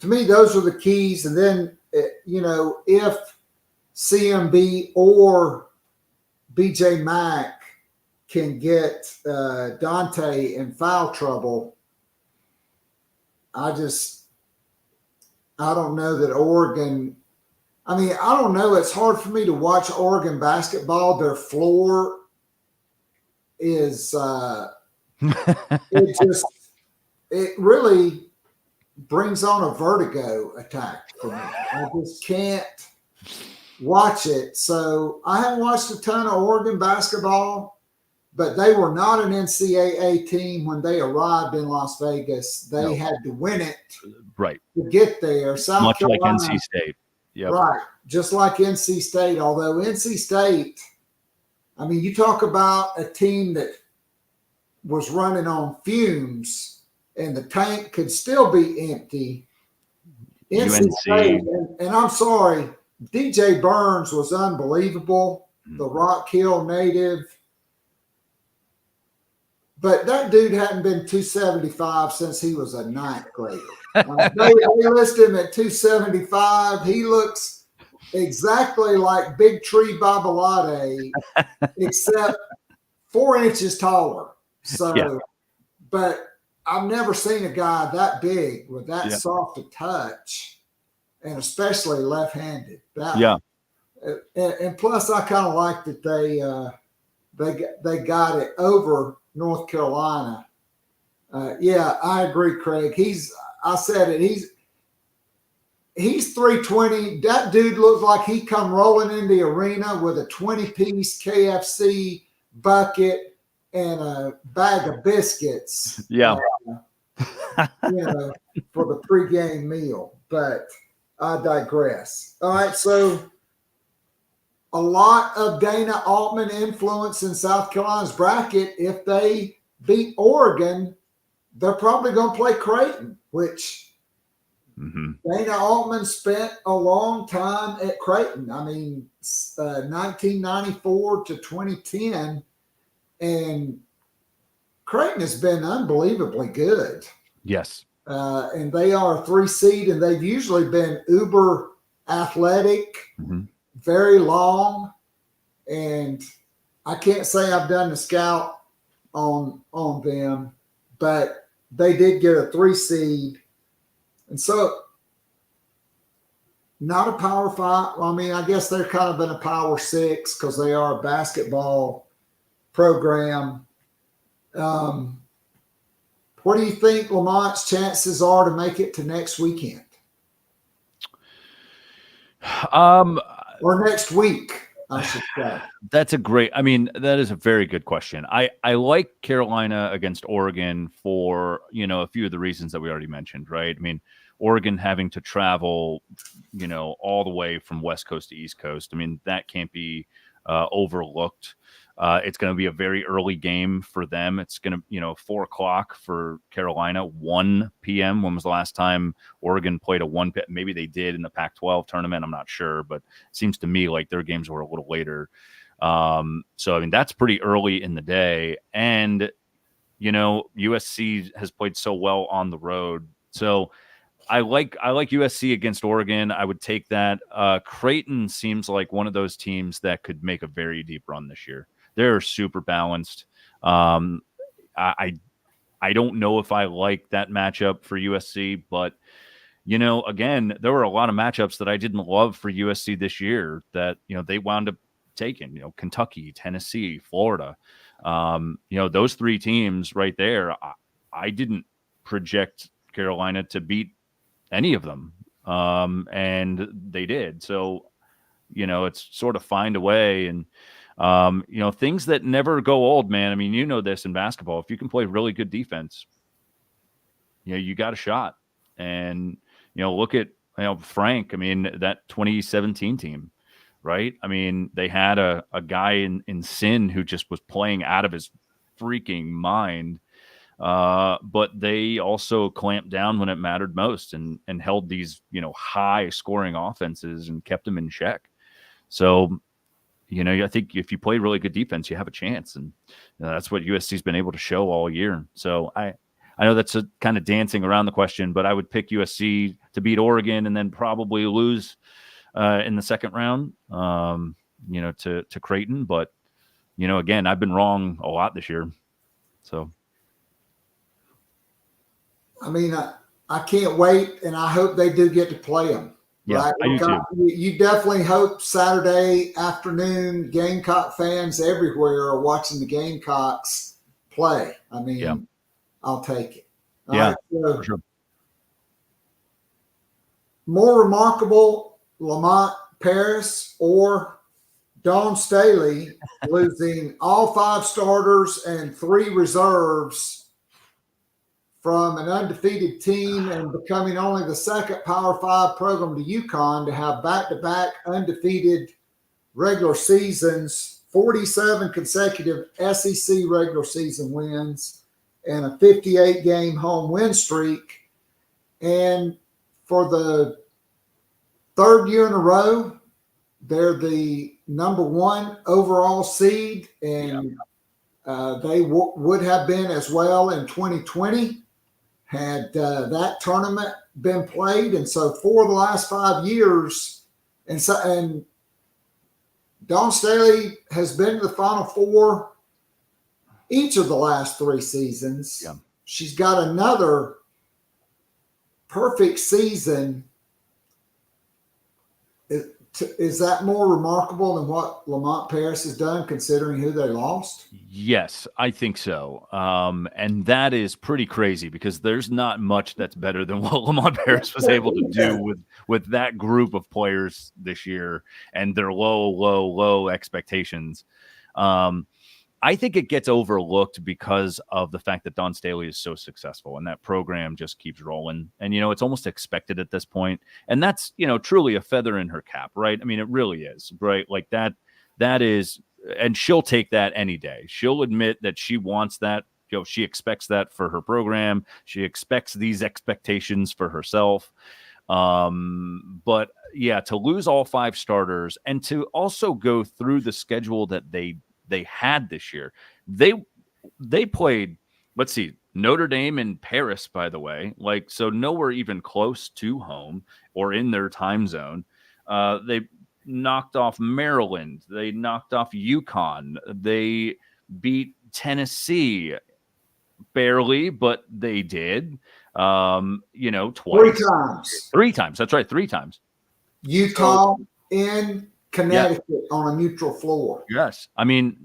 To me, those are the keys. And then, you know, if CMB or BJ Mack can get Dante in foul trouble, I don't know that Oregon – I mean, I don't know. It's hard for me to watch Oregon basketball. Their floor – is it really brings on a vertigo attack for me. I just can't watch it. So I haven't watched a ton of Oregon basketball, but they were not an NCAA team when they arrived in Las Vegas. They had to win it Right. to get there. South Much like Carolina, NC State. Yep. right, just like NC State. Although NC State, I mean, you talk about a team that was running on fumes and the tank could still be empty. NC State, and I'm sorry, DJ Burns was unbelievable, the Rock Hill native. But that dude hadn't been 275 since he was a ninth grader. They listed him at 275. He looks exactly like Big Tree Babalade, except 4 inches taller. So, but I've never seen a guy that big with that soft a touch, and especially left-handed. And plus, I kind of like that they got it over North Carolina. I agree, Craig. He's 320. That dude looks like he come rolling in the arena with a 20-piece KFC bucket and a bag of biscuits. For the pregame meal. But I digress. All right, so a lot of Dana Altman influence in South Carolina's bracket. If they beat Oregon, they're probably going to play Creighton, which Dana Altman spent a long time at Creighton. I mean, 1994 to 2010, and Creighton has been unbelievably good. Yes. And they are a 3 seed, and they've usually been uber athletic, very long. And I can't say I've done the scout on them, but they did get a 3 seed. And so not a power 5. I mean, I guess they're kind of in a power 6 because they are a basketball program. What do you think Lamont's chances are to make it to next weekend? Or next week, I should say. That is a very good question. I like Carolina against Oregon for, a few of the reasons that we already mentioned, right? I mean, Oregon having to travel, all the way from West Coast to East Coast. I mean, that can't be overlooked. It's going to be a very early game for them. It's going to, 4:00 for Carolina, 1 p.m. When was the last time Oregon played a 1 p.m.? Maybe they did in the Pac-12 tournament. I'm not sure, but it seems to me like their games were a little later. So, I mean, that's pretty early in the day. And, USC has played so well on the road. So I like USC against Oregon. I would take that. Creighton seems like one of those teams that could make a very deep run this year. They're super balanced. I don't know if I like that matchup for USC, but again, there were a lot of matchups that I didn't love for USC this year that they wound up taking. Kentucky, Tennessee, Florida. Those 3 teams right there. I didn't project Carolina to beat any of them, and they did. So it's sort of find a way and. Things that never go old, man. I mean, this in basketball. If you can play really good defense, you got a shot. And, look at, Frank. I mean, that 2017 team, right? I mean, they had a guy in Sin who just was playing out of his freaking mind. But they also clamped down when it mattered most and held these, high scoring offenses and kept them in check. So, I think if you play really good defense, you have a chance. And that's what USC's been able to show all year. So I know that's a kind of dancing around the question, but I would pick USC to beat Oregon and then probably lose in the second round, to Creighton. But, again, I've been wrong a lot this year. So. I mean, I can't wait, and I hope they do get to play them. Yeah, right? I do too. You definitely hope Saturday afternoon Gamecock fans everywhere are watching the Gamecocks play. I mean, I'll take it. All right, so for sure. More remarkable, Lamont Paris or Dawn Staley losing all 5 starters and 3 reserves from an undefeated team and becoming only the second Power 5 program to UConn to have back-to-back undefeated regular seasons, 47 consecutive SEC regular season wins, and a 58-game home win streak. And for the 3rd year in a row, they're the number 1 overall seed, and they would have been as well in 2020 had that tournament been played. And so for the last 5 years, and Dawn Staley has been to the Final Four each of the last 3 seasons. Yeah. She's got another perfect season. Is that more remarkable than what Lamont Paris has done, considering who they lost? Yes, I think so. And that is pretty crazy because there's not much that's better than what Lamont Paris was able to do with that group of players this year and their low expectations. I think it gets overlooked because of the fact that Dawn Staley is so successful and that program just keeps rolling. And, it's almost expected at this point. And that's, truly a feather in her cap, right? I mean, it really is, right? Like that is, and she'll take that any day. She'll admit that she wants that. She expects that for her program. She expects these expectations for herself. But yeah, to lose all 5 starters and to also go through the schedule that they had this year. They played, let's see, Notre Dame and Paris, by the way, so nowhere even close to home or in their time zone. They knocked off Maryland. They knocked off UConn. They beat Tennessee barely, but they did, twice. 3 times. 3 times. That's right. 3 times. Utah in Connecticut on a neutral floor. Yes. I mean,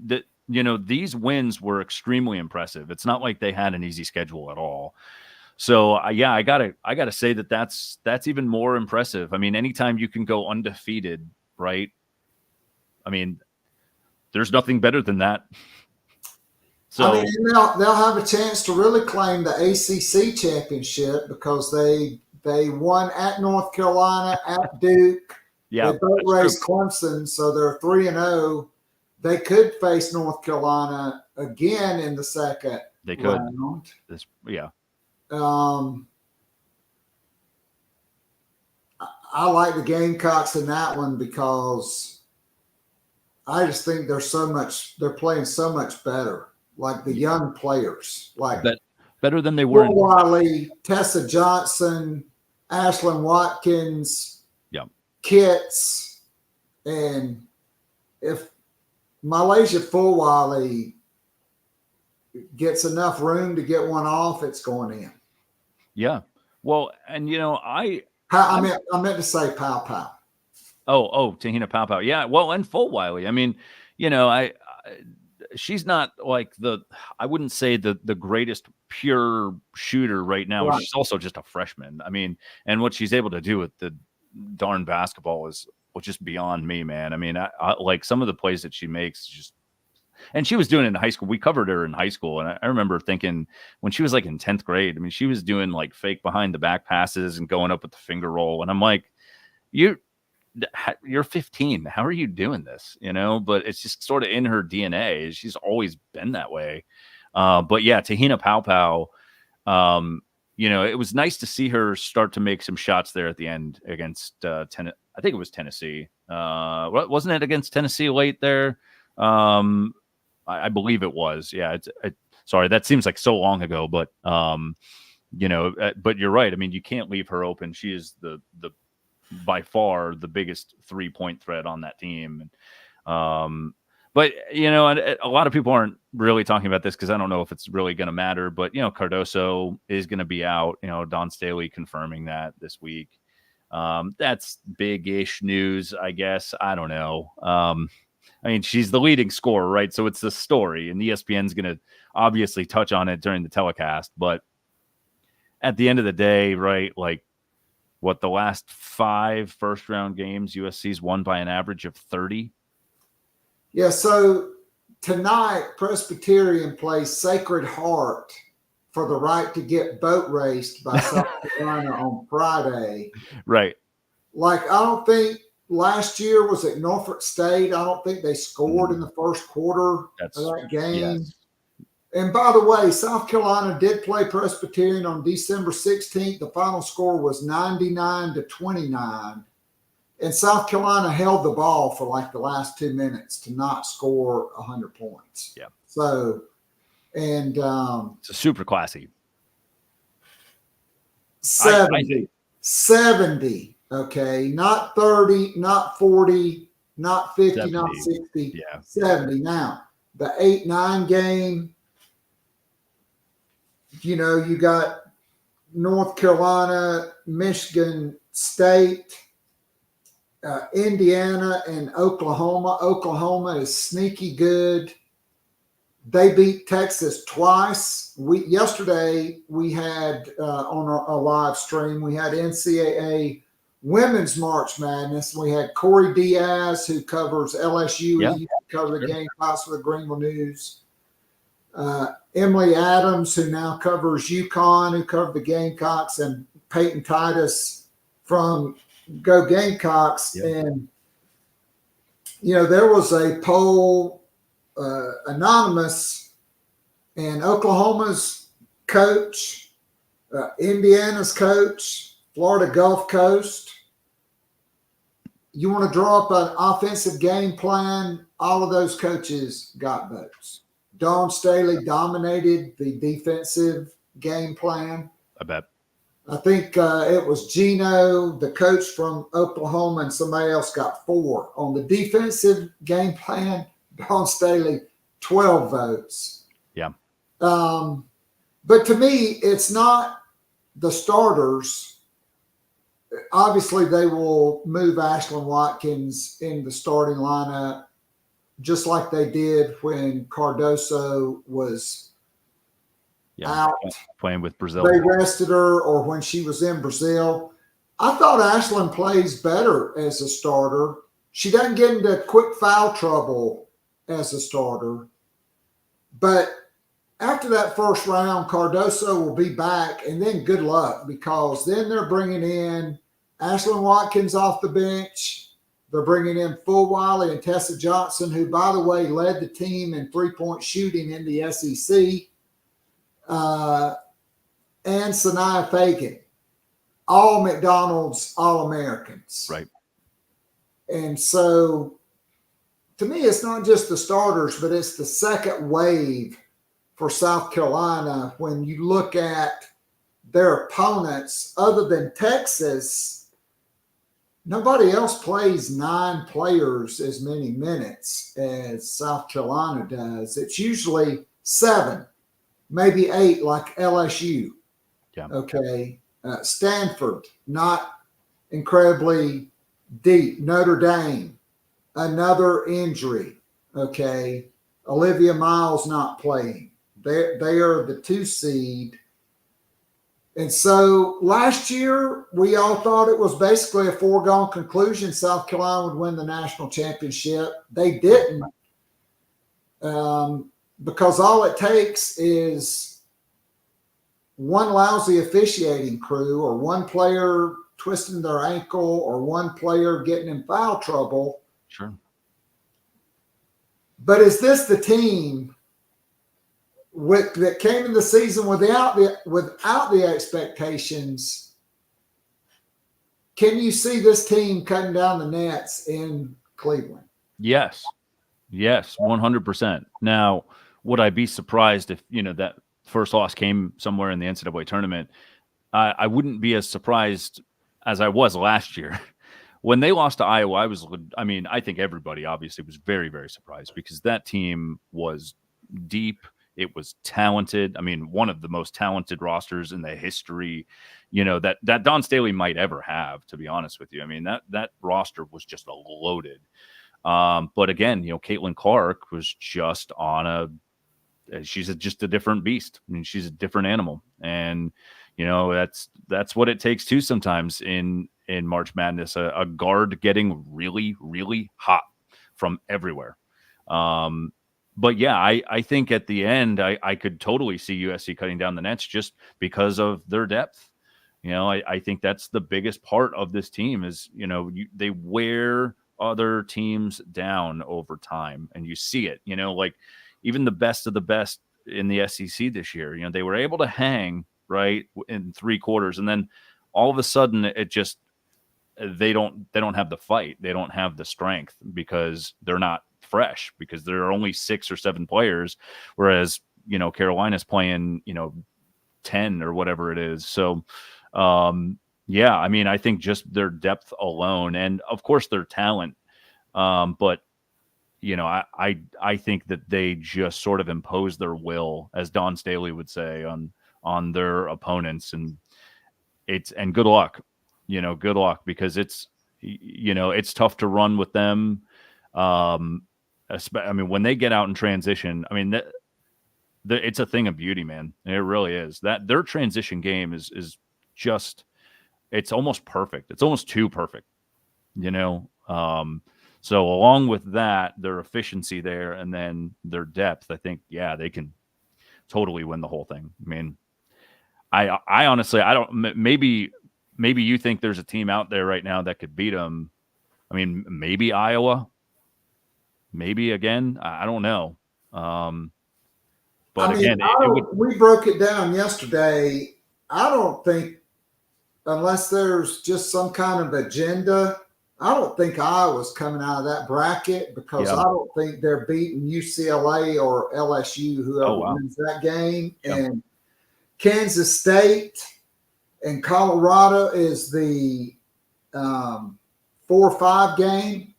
these wins were extremely impressive. It's not like they had an easy schedule at all. So I gotta say that's even more impressive. I mean, anytime you can go undefeated, right? I mean, there's nothing better than that. So they'll have a chance to really claim the ACC championship because they won at North Carolina, at Duke. yeah, they both raced Clemson, so they're 3-0. They could face North Carolina again in the second round. I like the Gamecocks in that one because I just think they're playing so much better. Like the young players, like better than they were. Wiley, Tessa Johnson, Ashlyn Watkins, Kitts, and if Malaysia Fulwiley gets enough room to get one off, it's going in. Yeah. Well, and I meant to say Pow Pow. Oh, Tahina Pow Pow. Yeah. Well, and Fulwiley. I mean, she's not like I wouldn't say the greatest pure shooter right now. Right. She's also just a freshman. I mean, and what she's able to do with the darn basketball is just beyond me, man. I mean, I like some of the plays that she makes and she was doing it in high school. We covered her in high school. And I remember thinking when she was like in 10th grade, I mean, she was doing like fake behind the back passes and going up with the finger roll. And I'm like, you're 15. How are you doing this? But it's just sort of in her DNA. She's always been that way. But yeah, Tahina Pow Pow, it was nice to see her start to make some shots there at the end against I think it was Tennessee. Wasn't it against Tennessee late there? I believe it was. Yeah. Sorry, that seems like so long ago, but but you're right. I mean, you can't leave her open. She is the by far the biggest 3-point threat on that team. But, a lot of people aren't really talking about this because I don't know if it's really going to matter. But, Cardoso is going to be out. Dawn Staley confirming that this week. That's big-ish news, I guess. I don't know. I mean, she's the leading scorer, right? So it's the story. And ESPN's going to obviously touch on it during the telecast. But at the end of the day, right, like, the last 5 first-round games, USC's won by an average of 30. Yeah, so tonight, Presbyterian plays Sacred Heart for the right to get boat raced by South Carolina on Friday. Right. Like, I don't think last year was at Norfolk State. I don't think they scored in the first quarter of that game. Yes. And by the way, South Carolina did play Presbyterian on December 16th. The final score was 99-29. And South Carolina held the ball for like the last 2 minutes to not score 100 points. Yeah. So, and it's a super classy. 70. 70. Okay. Not 30, not 40, not 50, 70. not 60. Yeah. 70. Now, the 8-9 game, you know, you got North Carolina, Michigan State, Indiana, and Oklahoma. Oklahoma is sneaky good. They beat Texas twice. Yesterday we had on a live stream, we had NCAA Women's March Madness. We had Corey Diaz, who covers LSU. Yeah. He covered the Gamecocks for the Greenville News. Emily Adams, who now covers UConn, who covered the Gamecocks, and Peyton Titus from Go Gamecocks. Yeah. And, you know, there was a poll, anonymous, and Oklahoma's coach, Indiana's coach, Florida Gulf Coast. You want to draw up an offensive game plan, all of those coaches got votes. Dawn Staley dominated the defensive game plan. I bet. I think it was Gino, the coach from Oklahoma, and somebody else got 4. On the defensive game plan, Dawn Staley, 12 votes. Yeah. But to me, it's not the starters. Obviously, they will move Ashlyn Watkins in the starting lineup, just like they did when Cardoso was out. Playing with Brazil. They rested her, or when she was in Brazil. I thought Ashlyn plays better as a starter. She doesn't get into quick foul trouble as a starter. But after that first round, Cardoso will be back, and then good luck, because then they're bringing in Ashlyn Watkins off the bench. They're bringing in Full Wiley and Tessa Johnson, who, by the way, led the team in three-point shooting in the SEC. And Sanaya Fagan, all McDonald's All-Americans. Right. And so, to me, it's not just the starters, but it's the second wave for South Carolina. When you look at their opponents, other than Texas, nobody else plays 9 players as many minutes as South Carolina does. It's usually 7, maybe 8, like LSU. Yeah. Okay. Stanford, not incredibly deep. Notre Dame, another injury. Okay. Olivia Miles not playing. They are the 2 seed. And so last year, we all thought it was basically a foregone conclusion South Carolina would win the national championship. They didn't, because all it takes is one lousy officiating crew, or one player twisting their ankle, or one player getting in foul trouble. Sure. But is this the team that came in the season without the expectations? Can you see this team cutting down the nets in Cleveland? Yes. Yes, 100%. Now, would I be surprised if, that first loss came somewhere in the NCAA tournament? I wouldn't be as surprised as I was last year. When they lost to Iowa, I think everybody obviously was very, very surprised, because that team was deep. It was talented. I mean, one of the most talented rosters in the history, that Dawn Staley might ever have, to be honest with you. I mean, that roster was just loaded. But again, Caitlin Clark was just she's just a different beast. I mean, she's a different animal. And, that's what it takes too sometimes in March Madness, a guard getting really, really hot from everywhere. But yeah, I think at the end, I could totally see USC cutting down the nets just because of their depth. I think that's the biggest part of this team is, they wear other teams down over time, and you see it, like even the best of the best in the SEC this year, they were able to hang right in 3 quarters, and then all of a sudden it just, they don't have the fight. They don't have the strength because they're not fresh, because there are only 6 or 7 players, whereas, Carolina's playing, 10 or whatever it is. So, yeah, I mean, I think just their depth alone, and of course their talent. But, I think that they just sort of impose their will, as Dawn Staley would say, on their opponents. And good luck, good luck, because it's tough to run with them. I mean, when they get out in transition, I mean, it's a thing of beauty, man. It really is. That their transition game is just, it's almost perfect. It's almost too perfect, so along with that, their efficiency there, and then their depth, I think, yeah, they can totally win the whole thing. I mean, I honestly, I don't, maybe you think there's a team out there right now that could beat them. I mean, maybe Iowa, maybe again, I don't know. But again, we broke it down yesterday. I don't think, unless there's just some kind of agenda, I don't think Iowa's coming out of that bracket, because I don't think they're beating UCLA or LSU, whoever wins that game. And Kansas State and Colorado is the 4-5 game.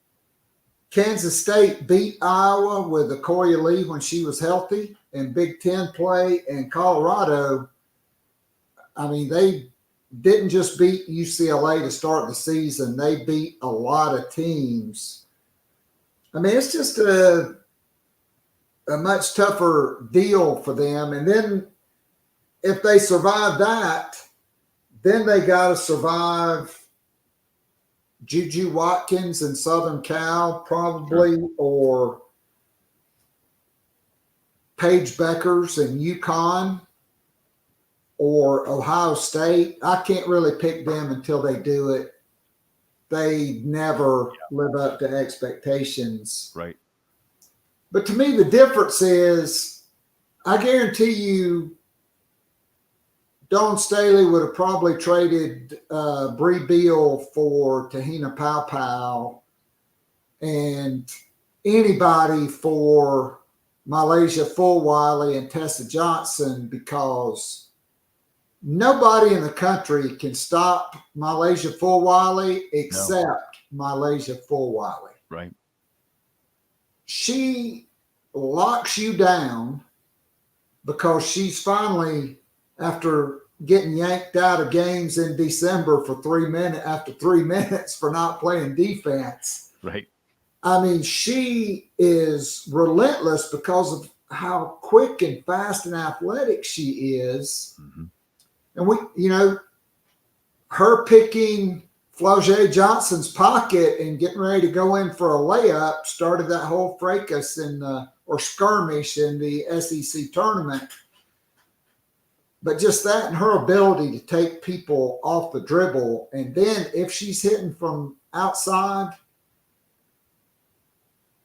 Kansas State beat Iowa with Akoya Lee when she was healthy in Big Ten play. And Colorado, I mean, they didn't just beat UCLA to start the season. They beat a lot of teams. I mean, it's just a much tougher deal for them. And then if they survive that, then they got to survive Juju Watkins and Southern Cal probably, or Paige Beckers and UConn, or Ohio State. I can't really pick them until they do it. They never live up to expectations. Right. But to me, the difference is, I guarantee you, Dawn Staley would have probably traded Bree Beal for Tahina Pau and anybody for Malaysia Fulwiley and Tessa Johnson, because nobody in the country can stop Malaysia Fulwiley except Malaysia Fulwiley. Right. She locks you down because she's finally, after getting yanked out of games in December for 3 minutes, after 3 minutes for not playing defense. Right. I mean, she is relentless because of how quick and fast and athletic she is. Mm-hmm. And her picking Flau'jae Johnson's pocket and getting ready to go in for a layup started that whole fracas or skirmish in the SEC tournament. But just that, and her ability to take people off the dribble. And then if she's hitting from outside,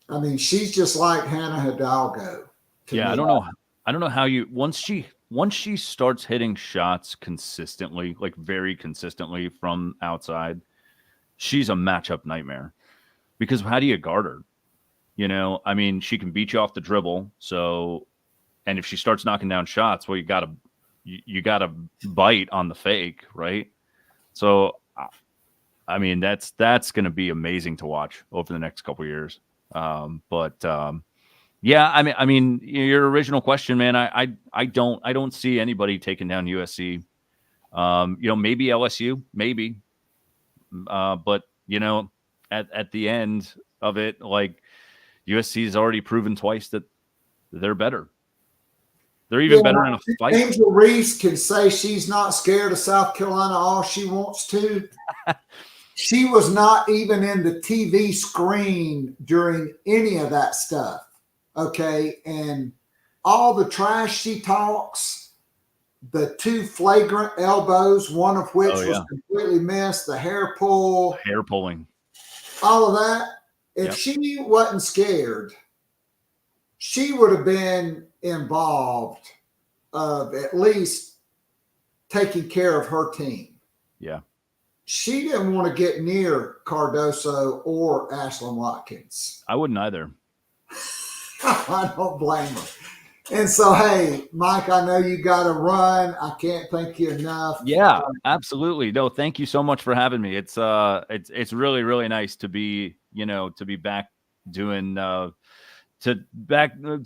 I mean, she's just like Hannah Hidalgo. Yeah, me. I don't know how you, once she starts hitting shots consistently, like very consistently from outside, she's a matchup nightmare. Because how do you guard her? I mean, she can beat you off the dribble. So, and if she starts knocking down shots, well, you got to bite on the fake, right? So, I mean, that's going to be amazing to watch over the next couple of years. Yeah, I mean, your original question, man, I don't see anybody taking down USC. Maybe LSU, maybe, but at the end of it, like USC has already proven twice that they're better. They're even better in a fight. Angel Reese can say she's not scared of South Carolina all she wants to. She was not even in the TV screen during any of that stuff. Okay. And all the trash she talks, the 2 flagrant elbows, one of which was completely missed, the hair pull. Hair pulling. All of that. If she wasn't scared, she would have been involved of at least taking care of her team. Yeah. She didn't want to get near Cardoso or Ashlyn Watkins. I wouldn't either. I don't blame her. And so, hey, Mike, I know you got to run. I can't thank you enough. Yeah, absolutely. No, thank you so much for having me. It's really, really nice to be, to be back doing, to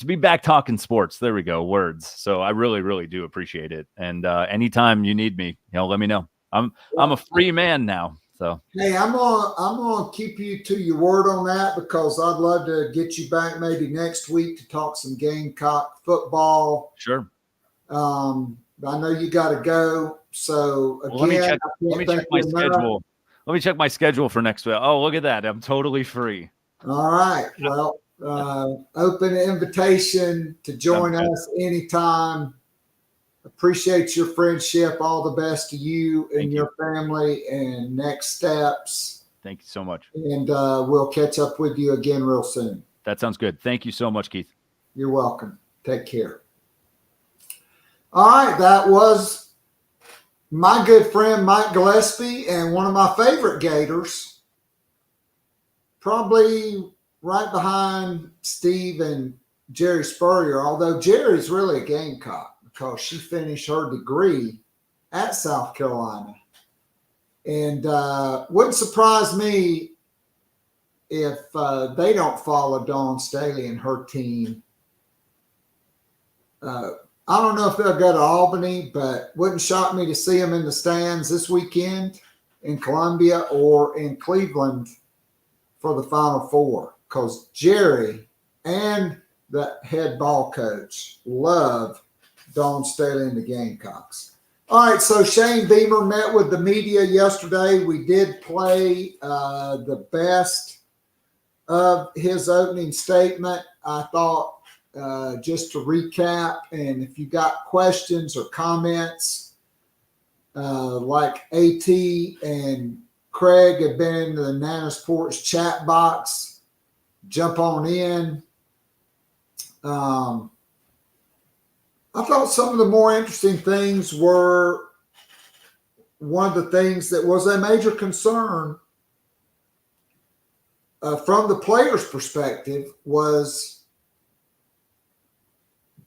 be back talking sports. There we go. Words. So I really, really do appreciate it. And anytime you need me, let me know. I'm a free man now. So hey, I'm gonna keep you to your word on that, because I'd love to get you back maybe next week to talk some Gamecock football. Sure. I know you got to go. So again, let me check my schedule. Let me check my schedule for next week. Oh, look at that! I'm totally free. All right. Well, open invitation to join us anytime. Appreciate your friendship. All the best to you and your family, and next steps. Thank you so much. And we'll catch up with you again real soon. That sounds good. Thank you so much, Keith. You're welcome. Take care. All right. That was my good friend, Mike Gillespie, and one of my favorite Gators, probably right behind Steve and Jerry Spurrier, although Jerry's really a Gamecock, because she finished her degree at South Carolina. And wouldn't surprise me if they don't follow Dawn Staley and her team. I don't know if they'll go to Albany, but wouldn't shock me to see them in the stands this weekend in Columbia or in Cleveland for the Final Four, because Jerry and the head ball coach love Dawn Staley and the Gamecocks. All right, so Shane Beamer met with the media yesterday. We did play the best of his opening statement. I thought just to recap, and if you got questions or comments, like AT and Craig have been in the Nana Sports chat box, jump on in. I thought some of the more interesting things were, one of the things that was a major concern from the players' perspective was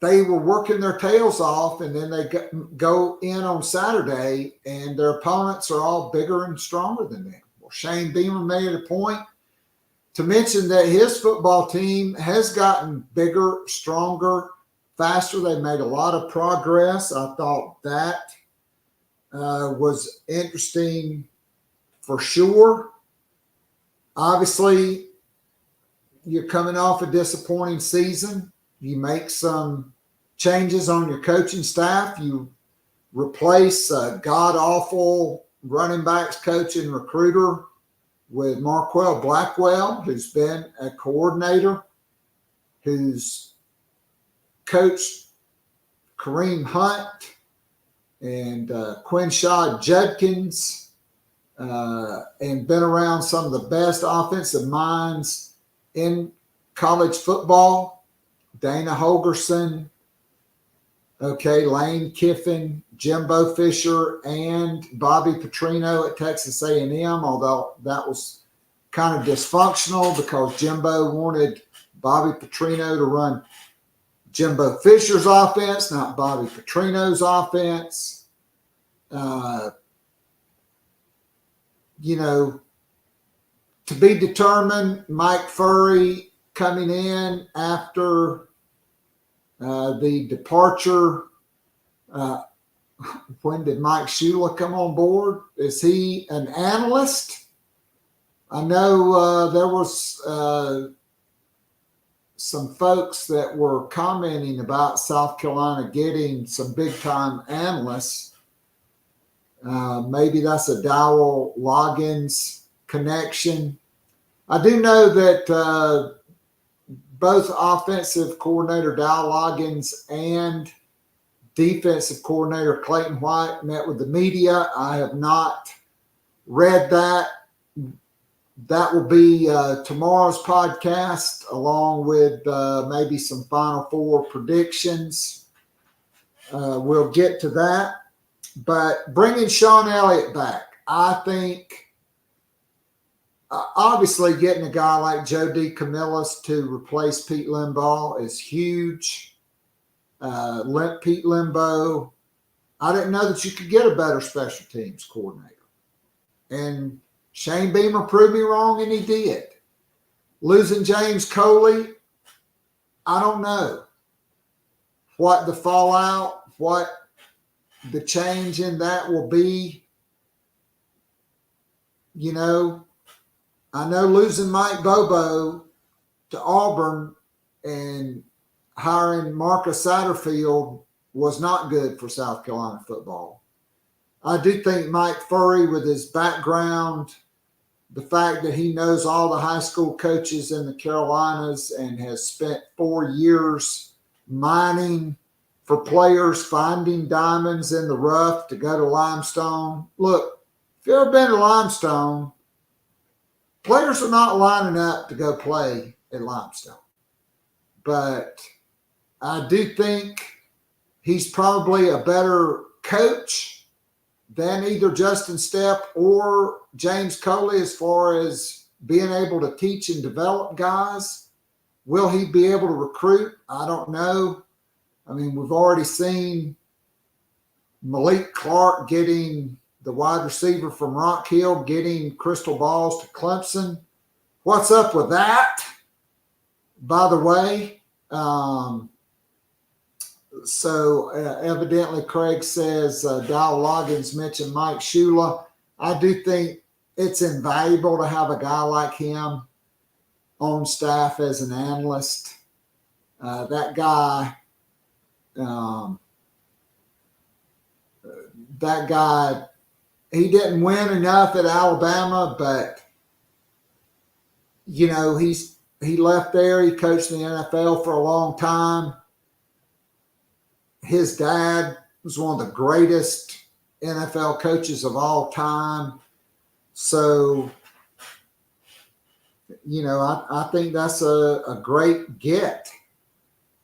they were working their tails off, and then they go in on Saturday and their opponents are all bigger and stronger than them. Well, Shane Beamer made it a point to mention that his football team has gotten bigger, stronger, faster. They made a lot of progress. I thought that was interesting for sure. Obviously, you're coming off a disappointing season. You make some changes on your coaching staff. You replace a god-awful running backs coach and recruiter with Marquell Blackwell, who's been a coordinator, who's coached Kareem Hunt and Quinshaw Judkins, and been around some of the best offensive minds in college football. Dana Holgerson, Lane Kiffin, Jimbo Fisher, and Bobby Petrino at Texas A&M, although that was kind of dysfunctional because Jimbo wanted Bobby Petrino to run Jimbo Fisher's offense, not Bobby Petrino's offense. To be determined, Mike Furry coming in after the departure. When did Mike Shula come on board? Is he an analyst? I know there was some folks that were commenting about South Carolina getting some big-time analysts. Maybe that's a Dowell Loggins connection. I do know that both offensive coordinator Dowell Loggins and defensive coordinator Clayton White met with the media. I have not read that. That will be tomorrow's podcast, along with maybe some Final Four predictions. We'll get to that. But bringing Sean Elliott back, I think obviously getting a guy like Joe DeCamillis to replace Pete Limbaugh is huge. Pete Limbaugh, I didn't know that you could get a better special teams coordinator. And Shane Beamer proved me wrong, and he did. Losing James Coley, I don't know what the fallout, what the change in that will be. You know, I know losing Mike Bobo to Auburn and hiring Marcus Satterfield was not good for South Carolina football. I do think Mike Furry, with his background, the fact that he knows all the high school coaches in the Carolinas and has spent 4 years mining for players, finding diamonds in the rough to go to Limestone. Look, if you've ever been to Limestone, players are not lining up to go play at Limestone. But I do think he's probably a better coach than either Justin Stepp or James Coley as far as being able to teach and develop guys. Will he be able to recruit? I don't know. I mean, we've already seen Malik Clark getting the wide receiver from Rock Hill, getting crystal balls to Clemson. What's up with that? By the way, so evidently Craig says Dowell Loggins mentioned Mike Shula. I do think it's invaluable to have a guy like him on staff as an analyst. That guy, he didn't win enough at Alabama, but you know, he left there. He coached in the NFL for a long time. His dad was one of the greatest NFL coaches of all time. So, you know, I think that's a great get.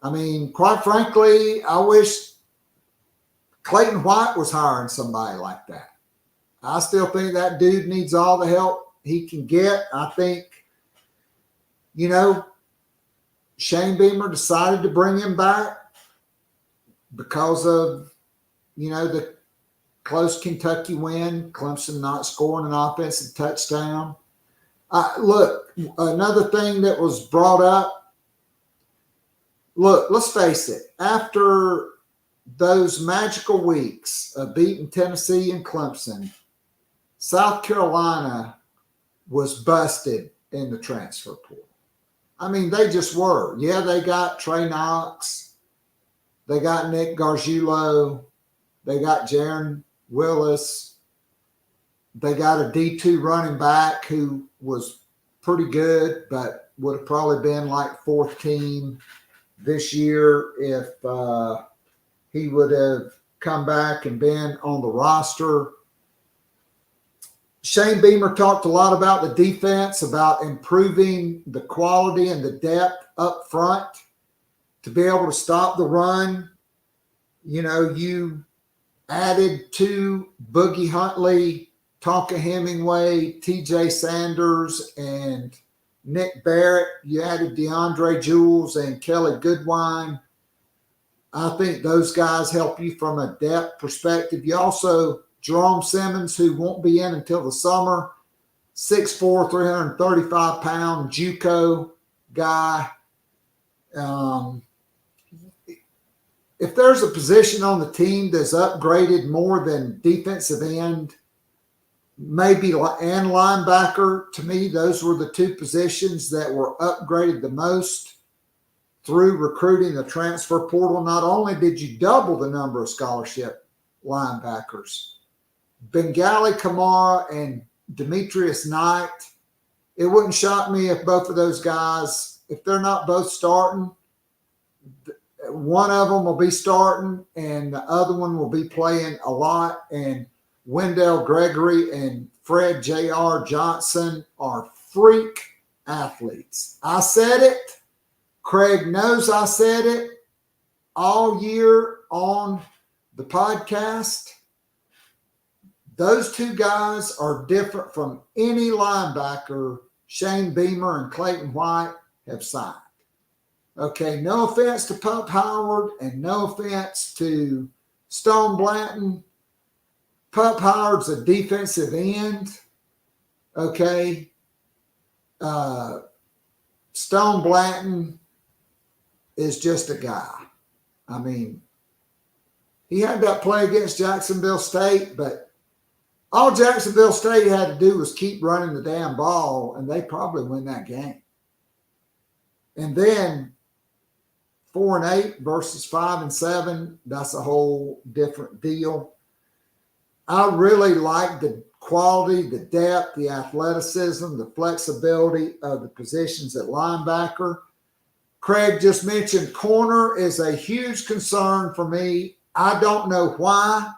I mean, quite frankly, I wish Clayton White was hiring somebody like that. I still think that dude needs all the help he can get. I think, you know, Shane Beamer decided to bring him back because of, you know, the close Kentucky win, Clemson not scoring an offensive touchdown. Look, another thing that was brought up, look, let's face it, after those magical weeks of beating Tennessee and Clemson, South Carolina was busted in the transfer portal. I mean, they just were. Yeah, they got Trey Knox. They got Nick Gargiulo. They got Jaron Willis. They got a D2 running back who was pretty good, but would have probably been like fourth team this year if he would have come back and been on the roster. Shane Beamer talked a lot about the defense, about improving the quality and the depth up front to be able to stop the run. You know, you added to Boogie Huntley, Tonka Hemingway, TJ Sanders, and Nick Barrett. You added DeAndre Jules and Kelly Goodwine. I think those guys help you from a depth perspective. You also, Jerome Simmons, who won't be in until the summer, 6'4", 335-pound JUCO guy. If there's a position on the team that's upgraded more than defensive end, maybe and linebacker, to me, those were the two positions that were upgraded the most. through recruiting the transfer portal, not only did you double the number of scholarship linebackers, Bengali Kamara and Demetrius Knight, it wouldn't shock me if both of those guys, if they're not both starting, one of them will be starting and the other one will be playing a lot. And Wendell Gregory and Fred J.R. Johnson are freak athletes. I said it. Craig knows I said it all year on the podcast. Those two guys are different from any linebacker Shane Beamer and Clayton White have signed. Okay, no offense to Pup Howard and no offense to Stone Blanton. Pup Howard's a defensive end. Okay. Stone Blanton is just a guy. I mean, he had that play against Jacksonville State, but all Jacksonville State had to do was keep running the damn ball, and they probably win that game. And then 4-8 versus 5-7, that's a whole different deal. I really like the quality, the depth, the athleticism, the flexibility of the positions at linebacker. Craig just mentioned corner is a huge concern for me. I don't know why.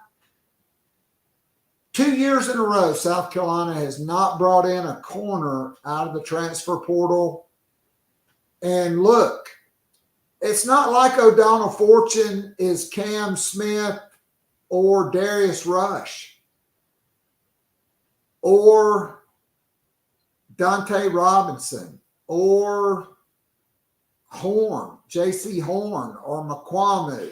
2 years in a row, South Carolina has not brought in a corner out of the transfer portal. And look, it's not like O'Donnell Fortune is Cam Smith or Darius Rush or Dante Robinson or Horn, J.C. Horn or McQuamu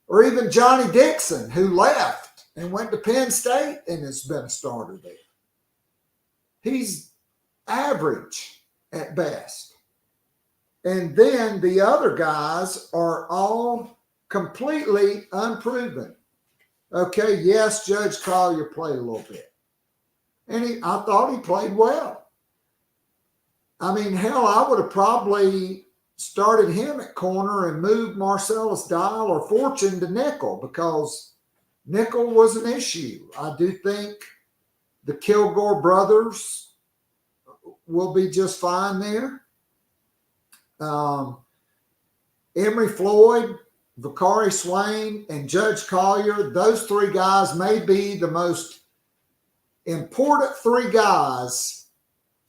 or even Johnny Dixon, who left and went to Penn State and has been a starter there. He's average at best. And then the other guys are all completely unproven. Okay, yes, Judge Collier played a little bit. And I thought he played well. I mean, hell, I would have probably started him at corner and moved Marcellus Dial or Fortune to nickel because nickel was an issue. I do think the Kilgore brothers will be just fine there. Emory Floyd, Vicari Swain, and Judge Collier, those three guys may be the most important three guys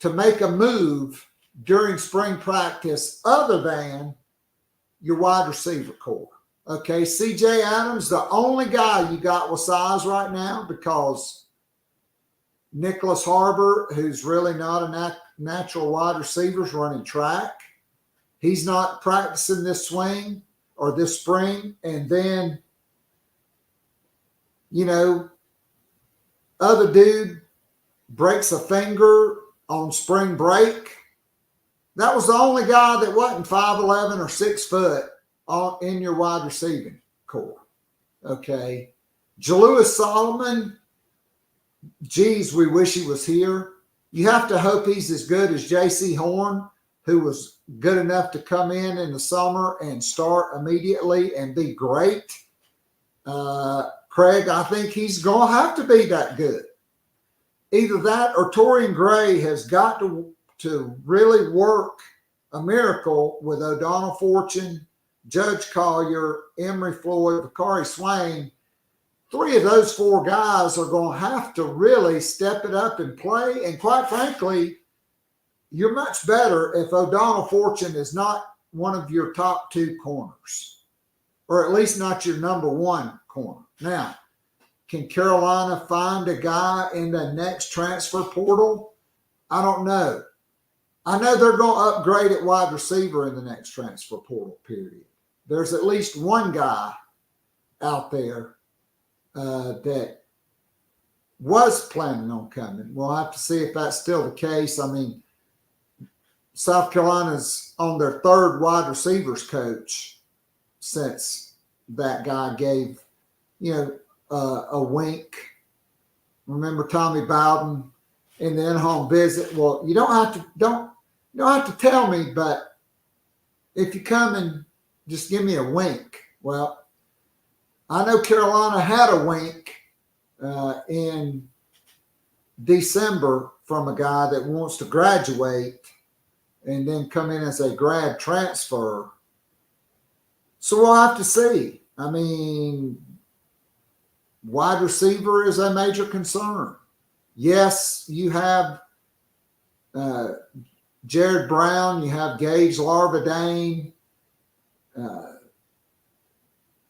to make a move during spring practice other than your wide receiver core. Okay, C.J. Adams, the only guy you got with size right now because Nicholas Harbor, who's really not a natural wide receiver, is running track. He's not practicing this swing or this spring. And then, other dude breaks a finger on spring break. That was the only guy that wasn't 5'11" or 6 foot in your wide receiving core. Okay. Jalewis Solomon, geez, we wish he was here. You have to hope he's as good as J.C. Horn, who was good enough to come in the summer and start immediately and be great. Craig, I think he's going to have to be that good. Either that or Torian Gray has got to really work a miracle with O'Donnell Fortune, Judge Collier, Emory Floyd, Vicari Swain. Three of those four guys are going to have to really step it up and play. And quite frankly, you're much better if O'Donnell Fortune is not one of your top two corners, or at least not your number one corner. Now, can Carolina find a guy in the next transfer portal? I don't know. I know they're going to upgrade at wide receiver in the next transfer portal period. There's at least one guy out there that was planning on coming. We'll have to see if that's still the case. I mean, South Carolina's on their third wide receivers coach since that guy gave, a wink. Remember Tommy Bowden in the in-home visit? Well, you don't have to tell me, but if you come and just give me a wink. Well, I know Carolina had a wink in December from a guy that wants to graduate and then come in as a grad transfer. So we'll have to see. I mean, wide receiver is a major concern. Yes, you have Jared Brown, you have Gage Larvadane,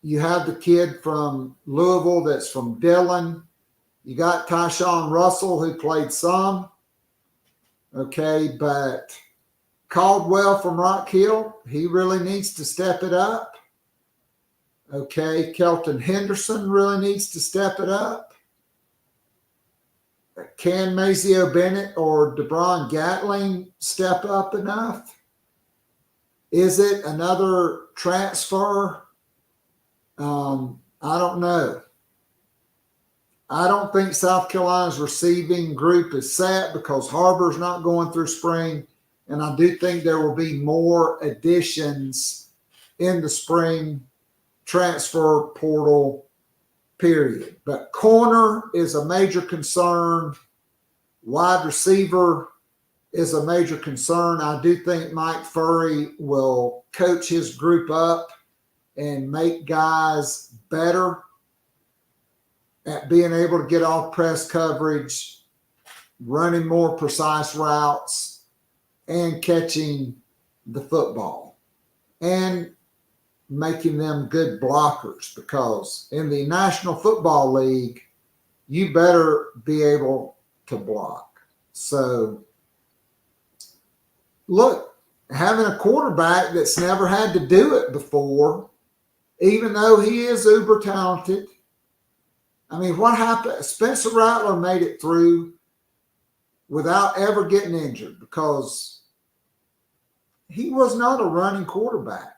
you have the kid from Louisville that's from Dillon. You got Tyshawn Russell, who played some. Okay, but Caldwell from Rock Hill, he really needs to step it up. Okay, Kelton Henderson really needs to step it up. Can Mazeo Bennett or DeBron Gatling step up enough? Is it another transfer? I don't know. I don't think South Carolina's receiving group is set because Harbor's not going through spring. And I do think there will be more additions in the spring transfer portal period. But corner is a major concern. Wide receiver is a major concern. I do think Mike Furry will coach his group up and make guys better at being able to get off press coverage, running more precise routes, and catching the football, and making them good blockers, because in the National Football League, you better be able to block. So, look, having a quarterback that's never had to do it before, even though he is uber talented. I mean, what happened? Spencer Rattler made it through without ever getting injured because he was not a running quarterback.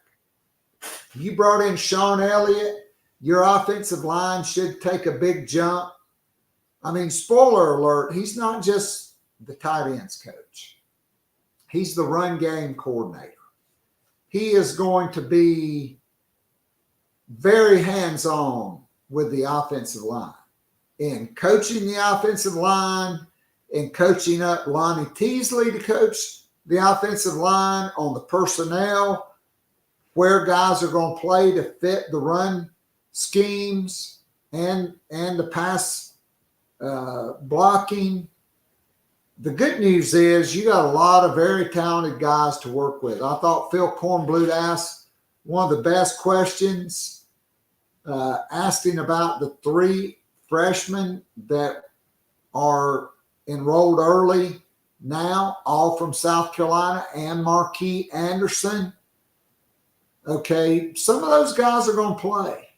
You brought in Sean Elliott. Your offensive line should take a big jump. I mean, spoiler alert, he's not just the tight ends coach. He's the run game coordinator. He is going to be very hands-on with the offensive line in coaching the offensive line and coaching up Lonnie Teasley to coach the offensive line on the personnel, where guys are going to play to fit the run schemes and the pass blocking. The good news is you got a lot of very talented guys to work with. I thought Phil Kornblut asked one of the best questions, asking about the 3 freshmen that are enrolled early now, all from South Carolina, and Marquis Anderson. Okay, some of those guys are going to play.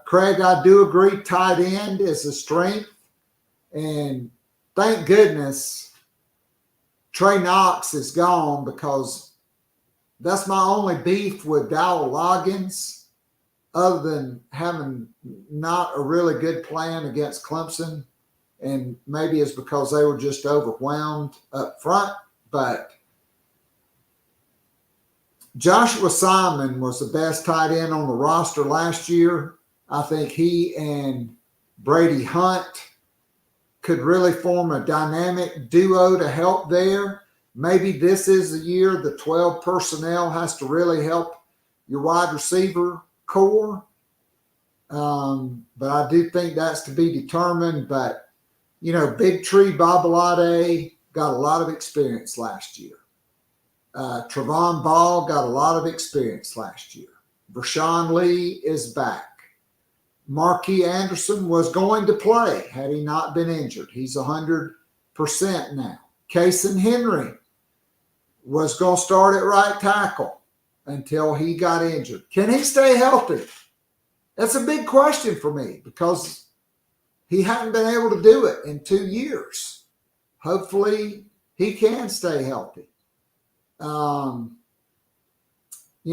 Craig, I do agree tight end is a strength. And thank goodness Trey Knox is gone, because that's my only beef with Dowell Loggins, other than having not a really good plan against Clemson. And maybe it's because they were just overwhelmed up front. But Joshua Simon was the best tight end on the roster last year. I think he and Brady Hunt could really form a dynamic duo to help there. Maybe this is the year the 12 personnel has to really help your wide receiver core. But I do think that's to be determined. But, you know, Big Tree Babalade got a lot of experience last year. Trevon Ball got a lot of experience last year. Vershawn Lee is back. Marquis Anderson was going to play had he not been injured. He's 100% now. Kason Henry was going to start at right tackle until he got injured. Can he stay healthy? That's a big question for me, because he hadn't been able to do it in 2 years. Hopefully he can stay healthy. You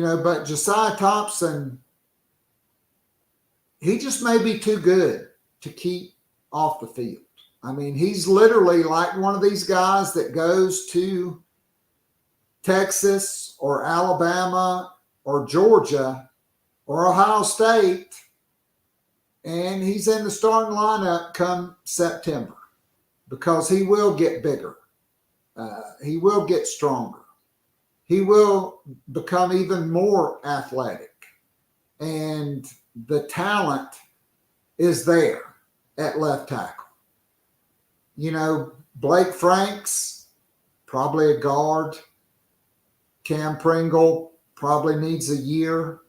know, but Josiah Thompson, he just may be too good to keep off the field. I mean, he's literally like one of these guys that goes to Texas or Alabama or Georgia or Ohio State, and he's in the starting lineup come September, because he will get bigger. He will get stronger. He will become even more athletic. And the talent is there at left tackle. You know, Blake Franks, probably a guard. Cam Pringle probably needs a year.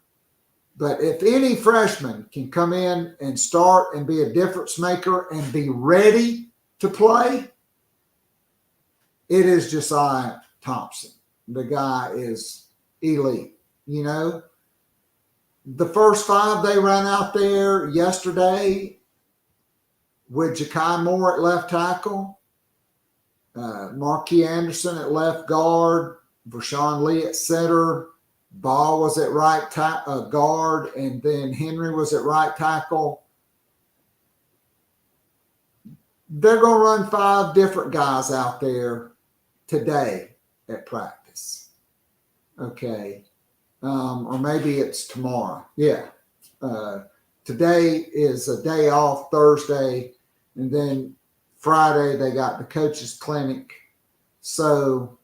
But if any freshman can come in and start and be a difference maker and be ready to play, it is Josiah Thompson. The guy is elite. You know, the first 5 they ran out there yesterday with Ja'Kai Moore at left tackle, Marquis Anderson at left guard, Vershawn Lee at center, Ball was at right guard, and then Henry was at right tackle. They're going to run 5 different guys out there today at practice. Okay. Or maybe it's tomorrow. Yeah. Today is a day off, Thursday, and then Friday they got the coaches clinic. So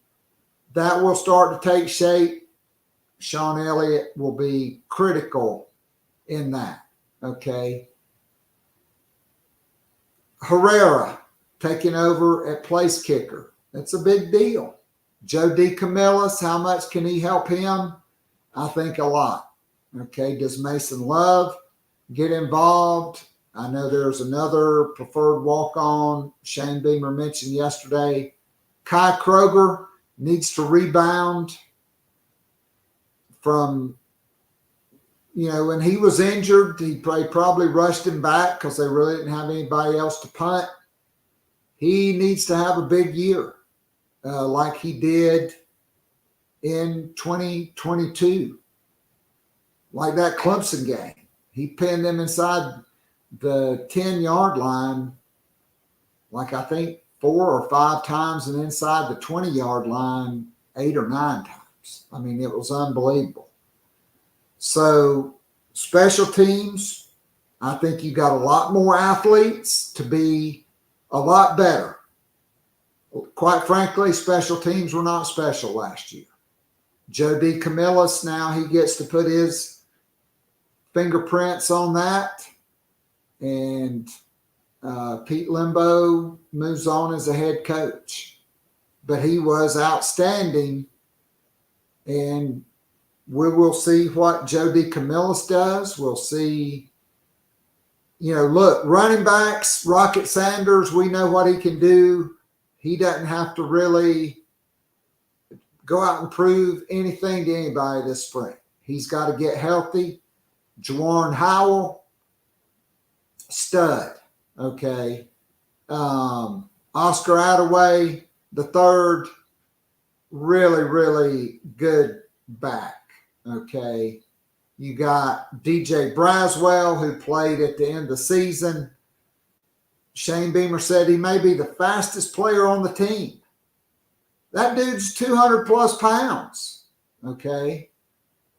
that will start to take shape. Sean Elliott will be critical in that. Okay. Herrera taking over at place kicker. That's a big deal. Joe DeCamillis, how much can he help him? I think a lot. Okay. Does Mason Love get involved? I know there's another preferred walk-on Shane Beamer mentioned yesterday. Kai Kroger needs to rebound from, you know, when he was injured, they probably rushed him back because they really didn't have anybody else to punt. He needs to have a big year like he did in 2022. Like that Clemson game. He pinned them inside the 10-yard line, like I think 4 or 5 times, and inside the 20-yard line 8 or 9 times. I mean, it was unbelievable. So special teams, I think you got a lot more athletes to be a lot better. Quite frankly, special teams were not special last year. Joe DeCamillis, now he gets to put his fingerprints on that. And Pete Limbo moves on as a head coach. But he was outstanding. And we will see what Joe DeCamillis does. We'll see, you know, look, running backs, Rocket Sanders, we know what he can do. He doesn't have to really go out and prove anything to anybody this spring. He's got to get healthy. Juwan Howell, stud. Okay. Oscar Attaway, the third, really, really good back. Okay. You got DJ Braswell, who played at the end of the season. Shane Beamer said he may be the fastest player on the team. That dude's 200 plus pounds. Okay.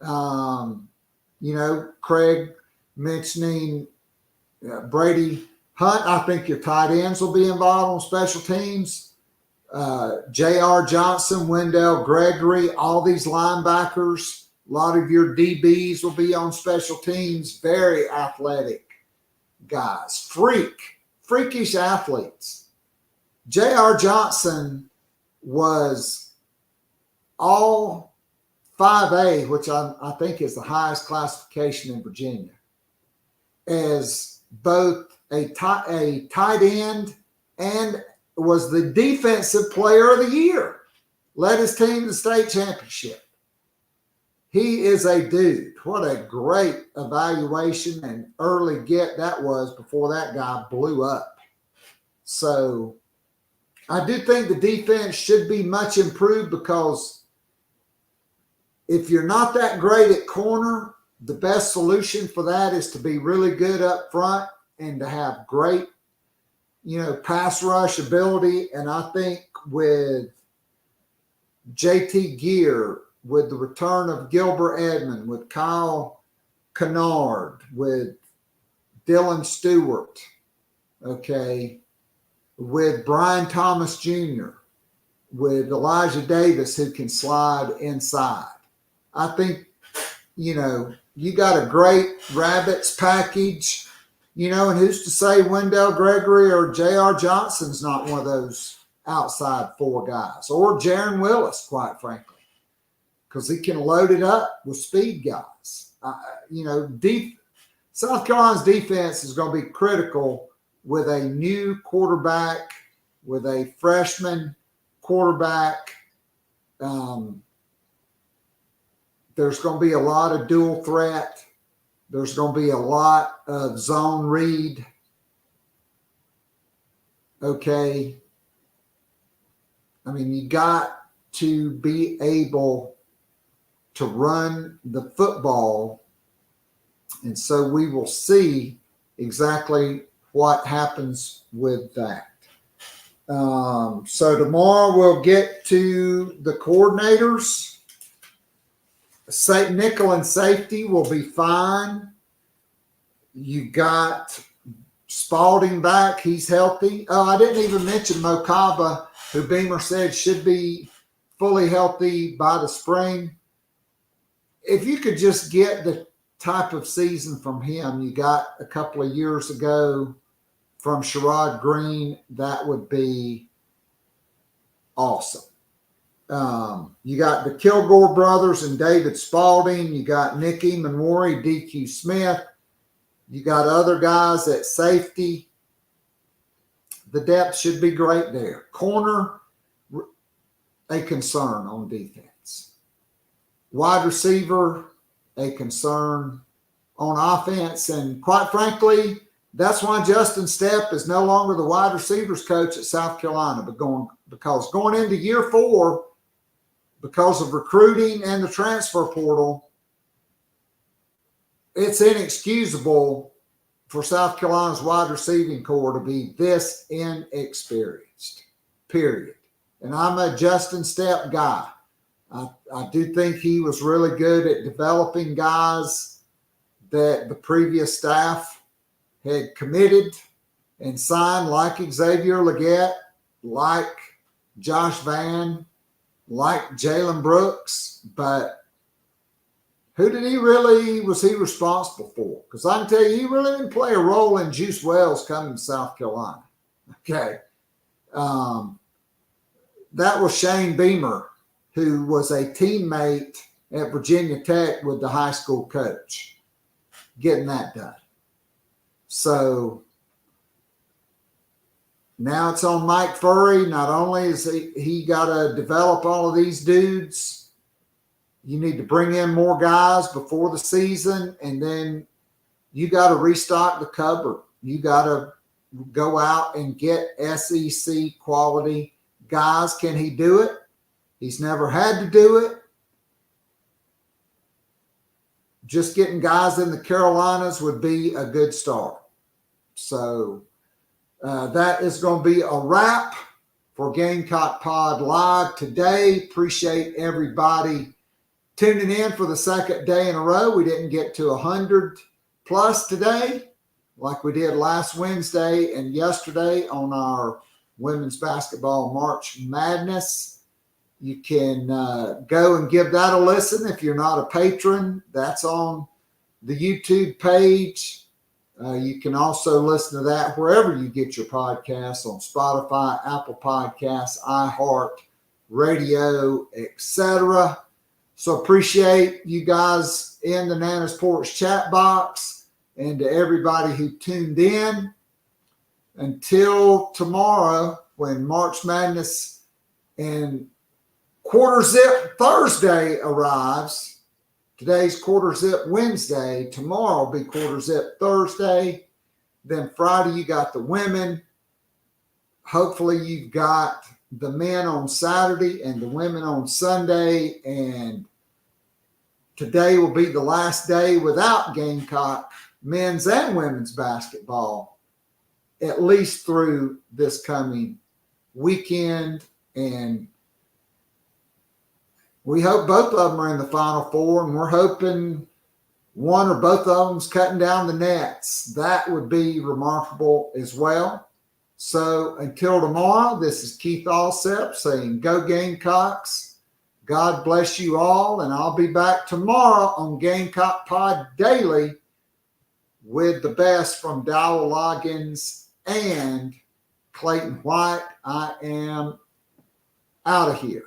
You know, Craig mentioning Brady Hunt. I think your tight ends will be involved on special teams. J.R. Johnson, Wendell Gregory, all these linebackers, a lot of your DBs will be on special teams. Very athletic guys. Freakish athletes. J.R. Johnson was all 5A, which I think is the highest classification in Virginia, as both a tight end and was the defensive player of the year. Led his team to the state championship. He is a dude. What a great evaluation and early get that was before that guy blew up. So I do think the defense should be much improved, because if you're not that great at corner, the best solution for that is to be really good up front and to have great, you know, pass rush ability. And I think with JT Gear, with the return of Gilbert Edmond, with Kyle Kennard, with Dylan Stewart, okay, with Brian Thomas Jr., with Elijah Davis, who can slide inside. I think, you got a great Rabbits package, and who's to say Wendell Gregory or J.R. Johnson's not one of those outside four guys, or Jaron Willis, quite frankly, because he can load it up with speed guys. South Carolina's defense is going to be critical with a new quarterback, with a freshman quarterback. There's going to be a lot of dual threat. There's going to be a lot of zone read. Okay. You got to be able to run the football. And so we will see exactly what happens with that. So tomorrow we'll get to the coordinators. Nickel and safety will be fine. You got Spalding back. He's healthy. Oh, I didn't even mention Mokaba, who Beamer said should be fully healthy by the spring. If you could just get the type of season from him you got a couple of years ago from Sherrod Green, that would be awesome. You got the Kilgore brothers and David Spalding. You got Nick Emanwari, DQ Smith. You got other guys at safety. The depth should be great there. Corner, a concern on defense. Wide receiver, a concern on offense. And quite frankly, that's why Justin Stepp is no longer the wide receivers coach at South Carolina, because going into year 4, because of recruiting and the transfer portal, it's inexcusable for South Carolina's wide receiving core to be this inexperienced, period. And I'm a Justin Stepp guy. I do think he was really good at developing guys that the previous staff had committed and signed, like Xavier Leggett, like Josh Vann, like Jalen Brooks. But who was he responsible for? Because I can tell you, he really didn't play a role in Juice Wells coming to South Carolina. Okay. That was Shane Beamer, who was a teammate at Virginia Tech with the high school coach, getting that done. So now it's on Mike Furry. Not only is he got to develop all of these dudes, you need to bring in more guys before the season, and then you got to restock the cupboard. You got to go out and get SEC quality guys. Can he do it? He's never had to do it. Just getting guys in the Carolinas would be a good start. So that is going to be a wrap for Gamecock Pod Live today. Appreciate everybody tuning in for the second day in a row. We didn't get to 100 plus today like we did last Wednesday and yesterday on our women's basketball March Madness. You can go and give that a listen if you're not a patron. That's on the YouTube page. You can also listen to that wherever you get your podcasts, on Spotify, Apple Podcasts, iHeart Radio, etc. So appreciate you guys in the Nana's Porch chat box, and to everybody who tuned in. Until tomorrow, when March Madness and Quarter Zip Thursday arrives. Today's Quarter Zip Wednesday. Tomorrow will be Quarter Zip Thursday. Then Friday, you got the women. Hopefully, you've got the men on Saturday and the women on Sunday. And today will be the last day without Gamecock men's and women's basketball, at least through this coming weekend. And We hope both of them are in the Final Four, and we're hoping one or both of them's cutting down the nets. That would be remarkable as well. So until tomorrow, this is Keith Alsep saying, go Gamecocks. God bless you all, and I'll be back tomorrow on Gamecock Pod Daily with the best from Dowell Loggins and Clayton White. I am out of here.